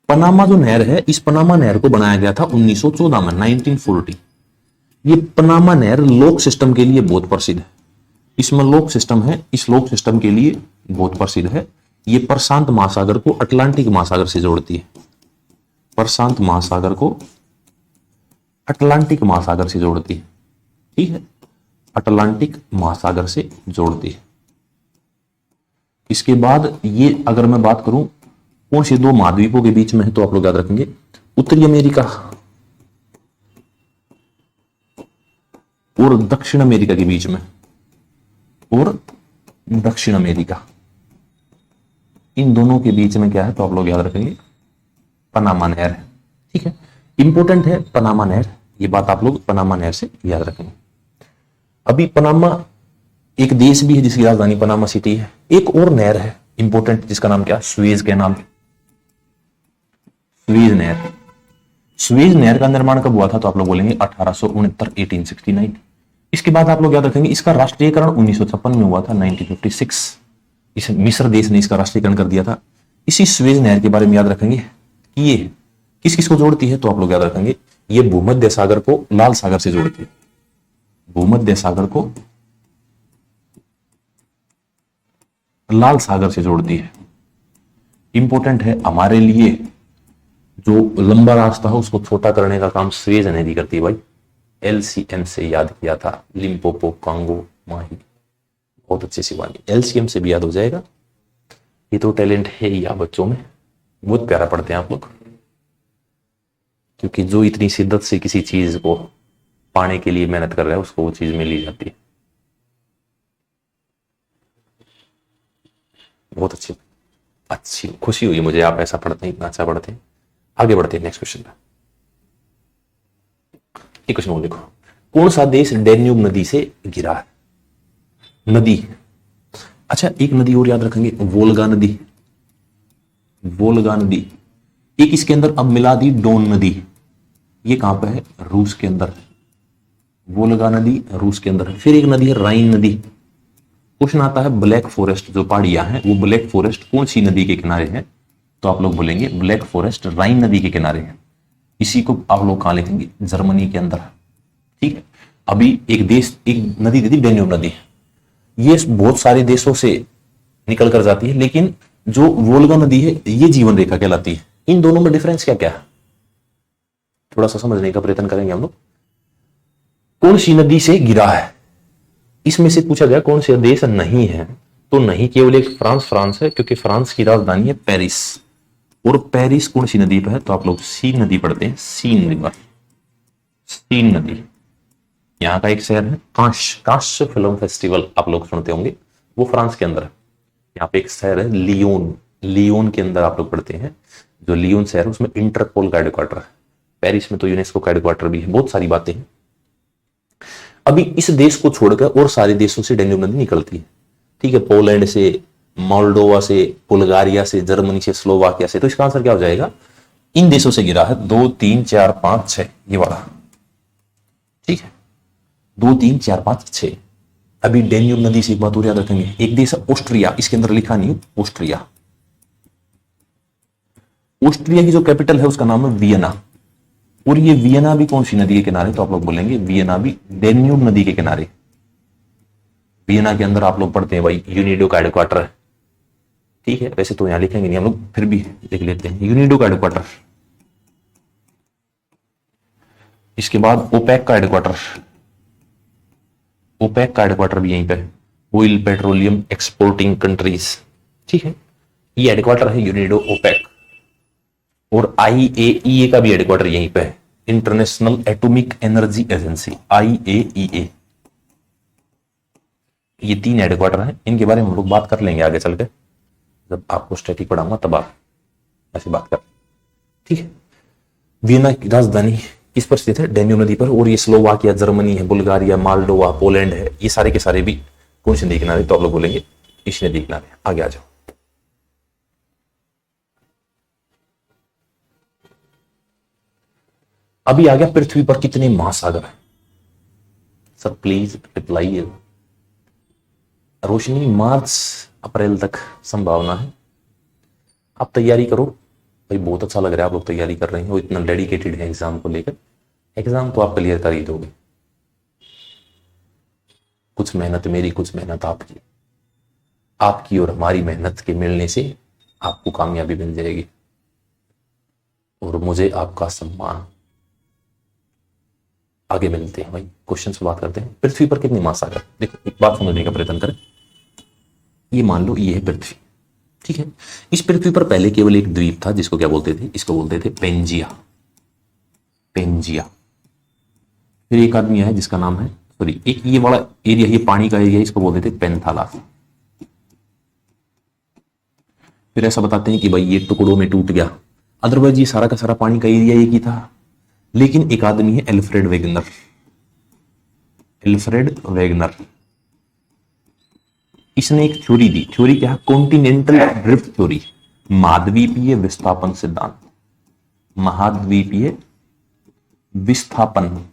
S1: पनामा जो नहर है, इस पनामा नहर को बनाया गया था 1914 में, 1940। ये पनामा नहर लोक सिस्टम के लिए बहुत प्रसिद्ध है। इसमें लोक सिस्टम है, इस लोक सिस्टम के लिए बहुत प्रसिद्ध है। ये प्रशांत महासागर को अटलांटिक महासागर से जोड़ती है, प्रशांत महासागर को अटलांटिक महासागर से जोड़ती है। ठीक है, अटलांटिक महासागर से जोड़ती है। इसके बाद ये अगर मैं बात करूं कौन से 2 महाद्वीपों के बीच में है, तो आप लोग याद रखेंगे उत्तरी अमेरिका और दक्षिण अमेरिका के बीच में, और दक्षिण अमेरिका, इन दोनों के बीच में क्या है? तो आप लोग याद रखेंगे पनामा नहर है। ठीक है, इंपॉर्टेंट है पनामा नहर, ये बात आप लोग पनामा नहर से याद रखेंगे। अभी पनामा एक देश भी है जिसकी राजधानी पनामा सिटी है। एक और नहर है इंपॉर्टेंट जिसका नाम क्या? सुएज के नाम, सुएज नहर। सुएज नहर का निर्माण कब हुआ था? तो आप लोग बोलेंगे 1869, 1869। इसके बाद आप लोग याद रखेंगे इसका राष्ट्रीयकरण 1956 में हुआ था, 1956। इस मिस्र देश ने इसका राष्ट्रीयकरण कर दिया था। इसी सुएज नहर के बारे में याद रखेंगे कि ये किस किस को जोड़ती है? तो आप लोग याद रखेंगे ये भूमध्य सागर को लाल सागर से जोड़ती है, भूमध्य सागर को लाल सागर से जोड़ती है। इंपॉर्टेंट है हमारे लिए, जो लंबा रास्ता है उसको छोटा करने का काम सुएज नदी करती है भाई। LCM से याद किया था, लिम्पोपो, कांगो, माही, बहुत अच्छे से वाली। LCM से भी याद हो जाएगा। ये तो टैलेंट है ही आप बच्चों में, बहुत प्यारा पढ़ते हैं आप लोग, क्योंकि जो इतनी शिद्दत से किसी चीज को पाने के लिए मेहनत कर रहा है उसको वो चीज मिल ही जाती है। बहुत अच्छी खुशी हुई मुझे, आप ऐसा पढ़ते हैं, इतना अच्छा पढ़ते हैं। आगे बढ़ते हैं नेक्स्ट क्वेश्चन पे। एक क्वेश्चन और देखो, कौन सा देश डैन्यूब नदी से घिरा है? नदी, अच्छा एक नदी और याद रखेंगे, वोल्गा नदी, वोल्गा नदी। एक इसके अंदर अब मिला दी डोन नदी, ये कहां पे है? रूस के अंदर है। वोल्गा नदी रूस के अंदर है। फिर एक नदी है राइन नदी। क्वेश्चन आता है ब्लैक फॉरेस्ट जो पहाड़ियां हैं वो ब्लैक फॉरेस्ट कौन सी नदी के किनारे है? तो आप लोग बोलेंगे ब्लैक फॉरेस्ट राइन नदी के किनारे है। इसी को आप लोग कहां लिखेंगे? जर्मनी के अंदर। ठीक है। अभी एक देश, एक नदी दी थी डेन्यूब नदी, ये बहुत सारे देशों से निकल कर जाती है, लेकिन जो वोल्गा नदी है ये जीवन रेखा कहलाती है। इन दोनों में डिफरेंस क्या क्या है थोड़ा सा समझने का प्रयत्न करेंगे हम लोग। कौन सी नदी से गिरा है इसमें से पूछा गया, कौन से देश नहीं है? तो नहीं केवल एक फ्रांस है, क्योंकि फ्रांस की राजधानी है पेरिस। और पेरिस कौन सी नदी पर है? तो आप लोग सीन नदी पढ़ते हैं, सीन रिवर, सीन नदी। यहाँ का एक शहर है कांश फिल्म फेस्टिवल, आप लोग सुनते होंगे, वो फ्रांस के अंदर है। यहाँ पे एक शहर है लियोन, लियोन के अंदर आप लोग पढ़ते हैं। जो लियोन शहर है उसमें इंटरपोल का हेडक्वार्टर है। पेरिस में तो यूनेस्को का हेडक्वार्टर भी है। बहुत सारी बातें हैं। अभी इस देश को छोड़कर और सारे देशों से डेन्यूब नदी निकलती है। ठीक है, पोलैंड से, मोल्डोवा से, बुल्गारिया से, जर्मनी से, स्लोवाकिया से। तो इसका आंसर क्या हो जाएगा? इन देशों से गिरा है 2, 3, 4, 5, 6 ये वाला। ठीक है, 2, 3, 4, 5, 6। अभी डेन्यूब नदी से एक बात और याद रखेंगे, एक देश है ऑस्ट्रिया, इसके अंदर लिखा नहीं ऑस्ट्रिया। ऑस्ट्रिया की जो कैपिटल है उसका नाम है वियना। और ये वियना भी कौन सी नदी के किनारे? तो आप लोग बोलेंगे वियना भी डेन्यूब नदी के किनारे। वियना के अंदर आप लोग पढ़ते हैं भाई यूनिडो का हेडक्वार्टर है। ठीक है, वैसे तो यहां लिखेंगे नहीं हम लोग, फिर भी लिख लेते हैं यूनिडो का हेडक्वार्टर। इसके बाद ओपेक का हेडक्वार्टर, ओपेक का हेडक्वार्टर भी यहीं पे, ऑयल पेट्रोलियम एक्सपोर्टिंग कंट्रीज। ठीक है, ये हेडक्वार्टर है यूनिडो ओपेक। और IAEA का भी हेडक्वार्टर यहीं पे है, international atomic energy agency, IAEA। ये 3 हेडक्वार्टर हैं, इनके बारे में हम लोग बात कर लेंगे आगे चलकर, जब आपको स्टैटिक पढ़ाऊंगा तब आप ऐसे बात कर। ठीक है, वियना की राजधानी किस पर स्थित है? डेन्यूब नदी पर। और ये स्लोवाकिया, जर्मनी है, बुल्गारिया, मोल्डोवा, पोलैंड है, ये सारे के सारे भी कौन सी नदी किनारे? तो आप लोग बोलेंगे इस नदी किनारे। आगे आ जाओ। अभी आ गया पृथ्वी पर कितने महासागर हैं? Sir please reply. रोशनी मार्च अप्रैल तक संभावना है। आप तैयारी करो भाई, बहुत अच्छा लग रहा है आप लोग तैयारी कर रहे हैं, वो इतना डेडिकेटेड है एग्जाम को लेकर। एग्जाम तो आप क्लियर कर ही दोगे। कुछ मेहनत मेरी, कुछ मेहनत आपकी, आपकी और हमारी मेहनत के मिलने से आपको कामयाबी मिल जाएगी और मुझे आपका सम्मान। आगे मिलते हैं भाई, क्वेश्चन से बात करते हैं। पृथ्वी पर कितने महासागर? देखो एक बात समझने का प्रयत्न करें। ये मान लो ये है पृथ्वी। ठीक है, इस पृथ्वी पर पहले केवल एक द्वीप था जिसको क्या बोलते थे? इसको बोलते थे पेंजिया, पेंजिया। फिर एक आदमी है जिसका नाम है, सॉरी, एक ये वाला एरिया, ये पानी का एरिया, इसको बोलते थे पेंथाला। फिर ऐसा बताते हैं कि भाई ये टुकड़ों में टूट गया, अदरवाइज ये सारा का सारा पानी का एरिया एक ही था। लेकिन एक आदमी है एल्फ्रेड वेगनर, एल्फ्रेड वेगनर, इसने एक थ्योरी दी। थ्योरी क्या है? कॉन्टिनेंटल ड्रिफ्ट थ्योरी, महाद्वीपीय विस्थापन सिद्धांत, महाद्वीपीय विस्थापन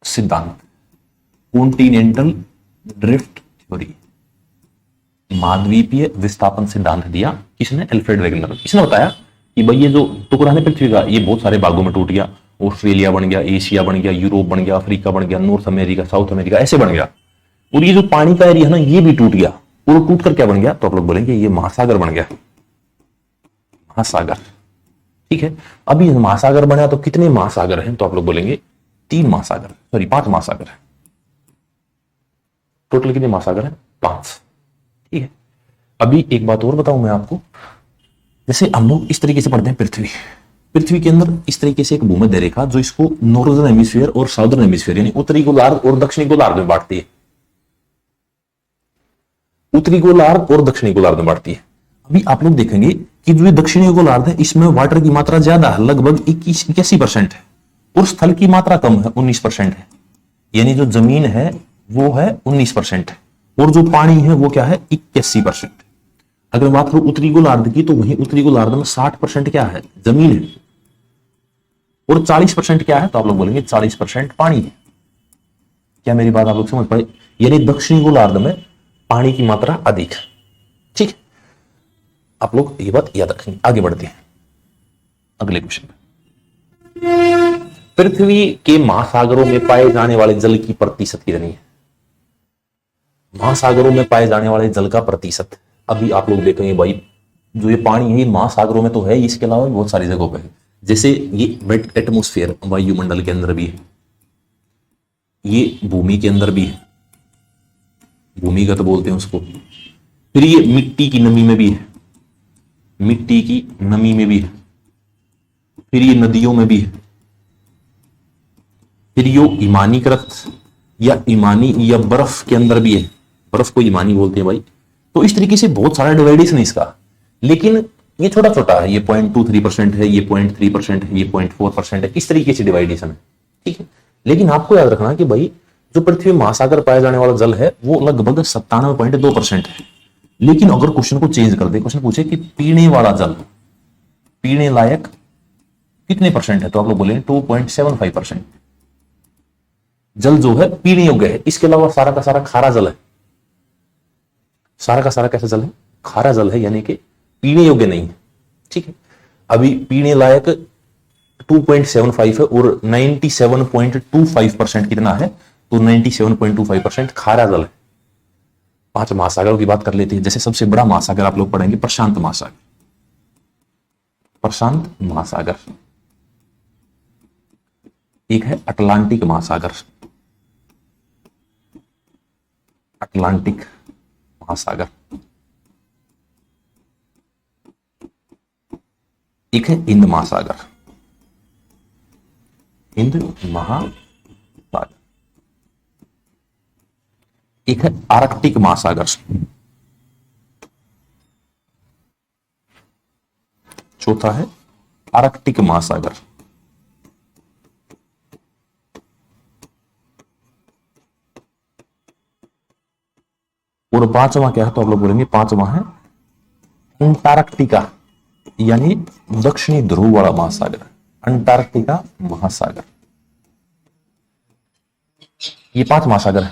S1: सिद्धांत, कॉन्टिनेंटल ड्रिफ्ट थ्योरी, महाद्वीपीय विस्थापन सिद्धांत दिया किसने? Alfred Wegener. इसने बताया कि भाई ये जो टुकड़ा है पृथ्वी का, ये बहुत सारे भागों में टूट गया। ऑस्ट्रेलिया बन गया, एशिया बन गया, यूरोप बन गया, अफ्रीका बन गया, नॉर्थ अमेरिका, साउथ अमेरिका, ऐसे बन गया। और ये जो पानी का एरिया है ना, ये भी टूट गया। और टूट कर क्या बन गया? तो आप लोग बोलेंगे ये महासागर बन गया, महासागर। ठीक है, अभी महासागर बना तो कितने महासागर हैं? तो आप लोग बोलेंगे 3 महासागर, सॉरी 5 महासागर है। टोटल कितने महासागर हैं? 5। ठीक है, अभी एक बात और बताऊं मैं आपको, जैसे हम लोग इस तरीके से पढ़ते हैं पृथ्वी के अंदर इस तरीके से एक भूमध्य रेखा जो इसको नॉर्दर्न हेमिस्फीयर और साउदर्न हेमिस्फीयर यानी उत्तरी गोलार्ध और दक्षिणी गोलार्ध में बांटती है, उत्तरी गोलार्ध और दक्षिणी गोलार्ध में बांटती है। अभी आप लोग देखेंगे कि जो दक्षिणी गोलार्ध है इसमें वाटर की मात्रा ज्यादा है, लगभग 81% है, और स्थल की मात्रा कम है, 19% है। यानी जो जमीन है वो है 19% है, और जो पानी है वो क्या है? 81%। अगर बात करूं उत्तरी गोलार्ध की, तो वहीं उत्तरी गोलार्ध में 60% क्या है? जमीन है, और 40% क्या है, तो आप लोग बोलेंगे 40% पानी है। क्या मेरी बात आप लोग समझ पाए? यानी दक्षिणी गोलार्ध में पानी की मात्रा अधिक है। ठीक है, आप लोग ये बात याद रखेंगे। आगे बढ़ते हैं अगले क्वेश्चन पे। पृथ्वी के महासागरों में पाए जाने वाले जल की प्रतिशत कितनी है? महासागरों में पाए जाने वाले जल का प्रतिशत अभी आप लोग देखेंगे भाई, जो ये पानी है ये महासागरों में तो है, इसके अलावा बहुत सारी जगहों पे है। जैसे ये वेट एटमोस्फेयर वायुमंडल के अंदर भी है, ये भूमि के अंदर भी है, भूमिगत बोलते हैं उसको। फिर ये मिट्टी की नमी में भी है, मिट्टी की नमी में भी है। फिर ये नदियों में भी है। फिर ये इमानीकृत या इमानी या बर्फ के अंदर भी है, बर्फ को इमानी बोलते हैं भाई। तो इस तरीके से बहुत सारा डिवाइडेशन है इसका, लेकिन ये छोटा छोटा है, ये 0.23% है, ये 0.3% है, ये 0.4% है, इस तरीके से डिवाइडेशन है। ठीक है, लेकिन आपको याद रखना कि भाई जो पृथ्वी महासागर पाया जाने वाला जल है वो लगभग 97.2% है। लेकिन अगर क्वेश्चन को चेंज कर दे, क्वेश्चन पूछे कि पीने वाला जल, पीने लायक कितने परसेंट है, तो आप लोग बोलेंगे 2.75%। जल जो है पीने योग्य है, इसके अलावा सारा का सारा खारा जल है। सारा का सारा कैसा जल है? खारा जल है, यानी कि पीने योग्य नहीं है। ठीक है, अभी पीने लायक 2.75 है और 97.25% कितना है, तो 97.25% खारा जल है। 5 महासागरों की बात कर लेते हैं। जैसे सबसे बड़ा महासागर आप लोग पढ़ेंगे प्रशांत महासागर। प्रशांत महासागर, एक है अटलांटिक महासागर, अटलांटिक महासागर, एक है हिंद महासागर, हिंद महासागर, एक है आर्कटिक महासागर, चौथा है आर्कटिक महासागर, और पांचवा क्या है, तो आप लोग बोलेंगे पांचवा है अंटार्कटिका, यानी दक्षिणी ध्रुव वाला महासागर, अंटार्कटिका महासागर। ये 5 महासागर है।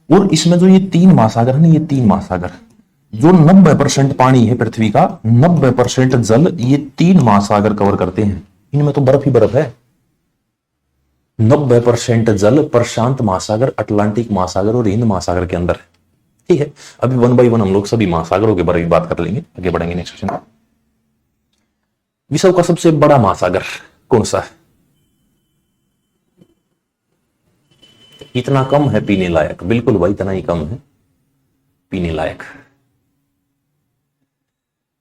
S1: और इसमें जो ये 3 महासागर है ना, ये 3 महासागर जो 90% पानी है पृथ्वी का, 90% जल ये 3 महासागर कवर करते हैं। इनमें तो बर्फ ही बर्फ है। 90% जल प्रशांत महासागर, अटलांटिक महासागर और हिंद महासागर के अंदर है। ठीक है, अभी 1 बाय 1 हम लोग सभी महासागरों के बारे में बात कर लेंगे। आगे बढ़ेंगे नेक्स्ट क्वेश्चन। विश्व का सबसे बड़ा महासागर कौन सा है? इतना कम है पीने लायक, बिल्कुल भाई इतना ही कम है पीने लायक।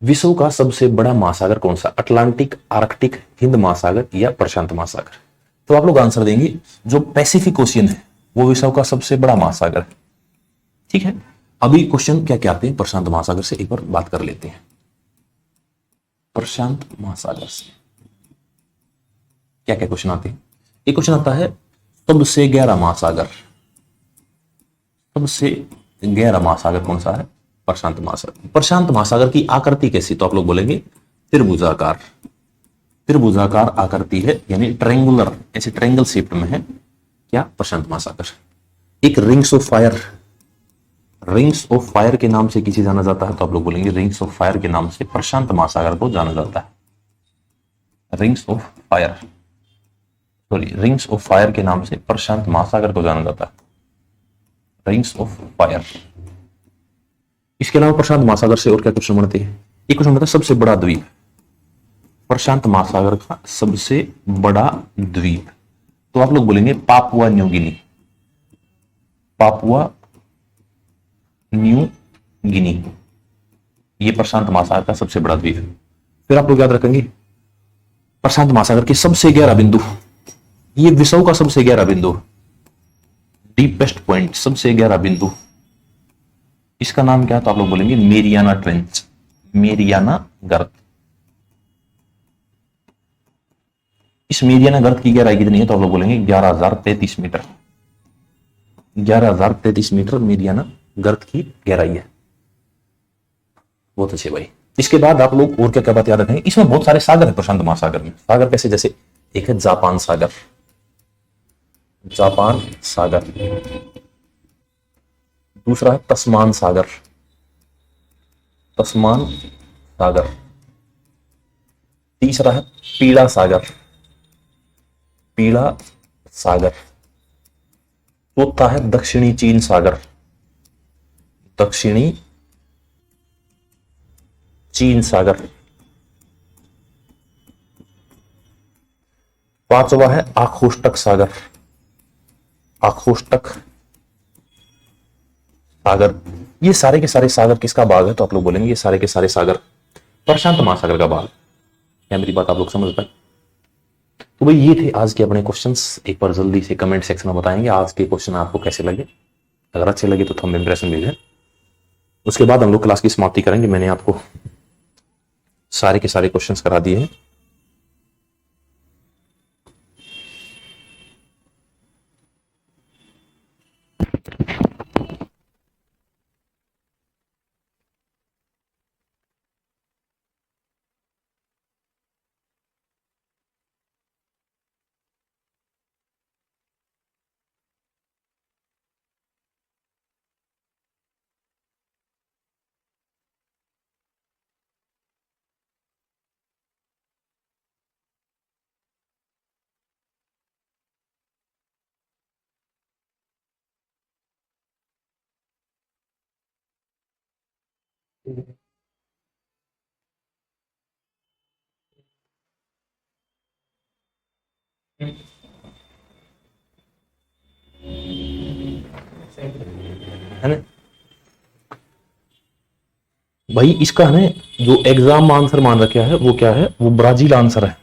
S1: विश्व का सबसे बड़ा महासागर कौन सा? अटलांटिक, आर्कटिक, हिंद महासागर या प्रशांत महासागर? तो आप लोग आंसर देंगे जो पैसिफिक ओशियन है वो विश्व का सबसे बड़ा महासागर है। ठीक है, अभी क्वेश्चन क्या क्या आते हैं प्रशांत महासागर से, एक बार बात कर लेते हैं। प्रशांत महासागर से क्या क्या क्वेश्चन आते हैं? एक क्वेश्चन आता है सबसे गहरा महासागर। सबसे गहरा महासागर कौन सा है? प्रशांत महासागर। प्रशांत महासागर की आकृति कैसी? तो आप लोग बोलेंगे त्रिभुजाकार, त्रिभुजाकार आकृति है, यानी ट्रायंगुलर, ऐसे ट्रायंगल शेप में है क्या? प्रशांत महासागर। एक rings of fire, rings of fire के नाम से किसी जाना जाता है, तो आप लोग बोलेंगे रिंग्स ऑफ फायर के नाम से प्रशांत महासागर को जाना जाता है। Rings of fire, sorry, rings of fire के नाम से प्रशांत महासागर को जाना जाता है, रिंग्स ऑफ फायर। इसके अलावा प्रशांत महासागर से और क्या क्वेश्चन बनते हैं? एक क्वेश्चन बनता है सबसे बड़ा द्वीप, प्रशांत महासागर का सबसे बड़ा द्वीप, तो आप लोग बोलेंगे Papua New Guinea, Papua New Guinea, ये प्रशांत महासागर का सबसे बड़ा द्वीप है। फिर आप लोग याद रखेंगे प्रशांत महासागर के सबसे गहरा बिंदु, ये विश्व का सबसे गहरा बिंदु, डीपेस्ट पॉइंट, सबसे गहरा बिंदु, इसका नाम क्या है? तो आप लोग बोलेंगे मेरियाना ट्रेंच, मेरियाना गर्त। इस मेरियाना गर्त की गहराई कितनी है? तो आप लोग बोलेंगे 11,033 मीटर, 11,033 मीटर मेरियाना गर्त की गहराई है। बहुत अच्छे भाई। इसके बाद आप लोग और क्या क्या बात याद रखेंगे? इसमें बहुत सारे सागर है प्रशांत महासागर में। सागर कैसे? जैसे एक है जापान सागर, जापान सागर। दूसरा है तस्मान सागर, तस्मान सागर। तीसरा है पीला सागर, पीला सागर। चौथा है दक्षिणी चीन सागर, दक्षिणी चीन सागर। पांचवा है आखोष्टक सागर, आखोष्टक सागर। ये सारे के सारे सागर किसका भाग है? तो आप लोग बोलेंगे ये सारे के सारे सागर प्रशांत महासागर का भाग। क्या मेरी बात आप लोग समझ पाए? तो भाई ये थे आज के अपने क्वेश्चंस। एक बार जल्दी से कमेंट सेक्शन में बताएंगे आज के क्वेश्चन आपको कैसे लगे। अगर अच्छे लगे तो थंब इंप्रेशन भेजें। उसके बाद हम लोग क्लास की समाप्ति करेंगे। मैंने आपको सारे के सारे क्वेश्चंस करा दिए हैं। है ना भाई? इसका है जो एग्जाम आंसर मान रखा है वो क्या है? वो ब्राजील आंसर है।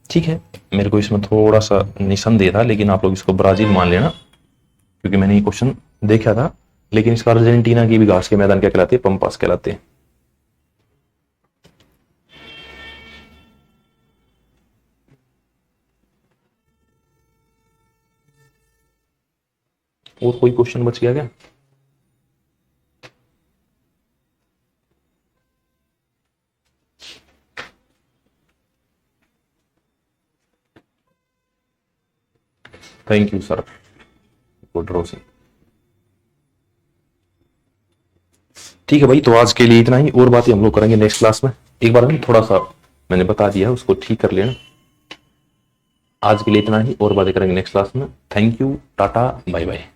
S1: ठीक है, मेरे को इसमें थोड़ा सा निसंदेह था, लेकिन आप लोग इसको ब्राजील मान लेना, क्योंकि मैंने ये क्वेश्चन देखा था। लेकिन इसका अर्जेंटीना की भी घास के मैदान क्या कहलाते हैं? पंपास कहलाते हैं। और कोई क्वेश्चन बच गया क्या? Thank you sir, good morning. ठीक है भाई, तो आज के लिए इतना ही। और बातें हम लोग करेंगे नेक्स्ट क्लास में। एक बार थोड़ा सा मैंने बता दिया, उसको ठीक कर लेना। आज के लिए इतना ही, और बातें करेंगे नेक्स्ट क्लास में। Thank you, ta-ta, bye bye.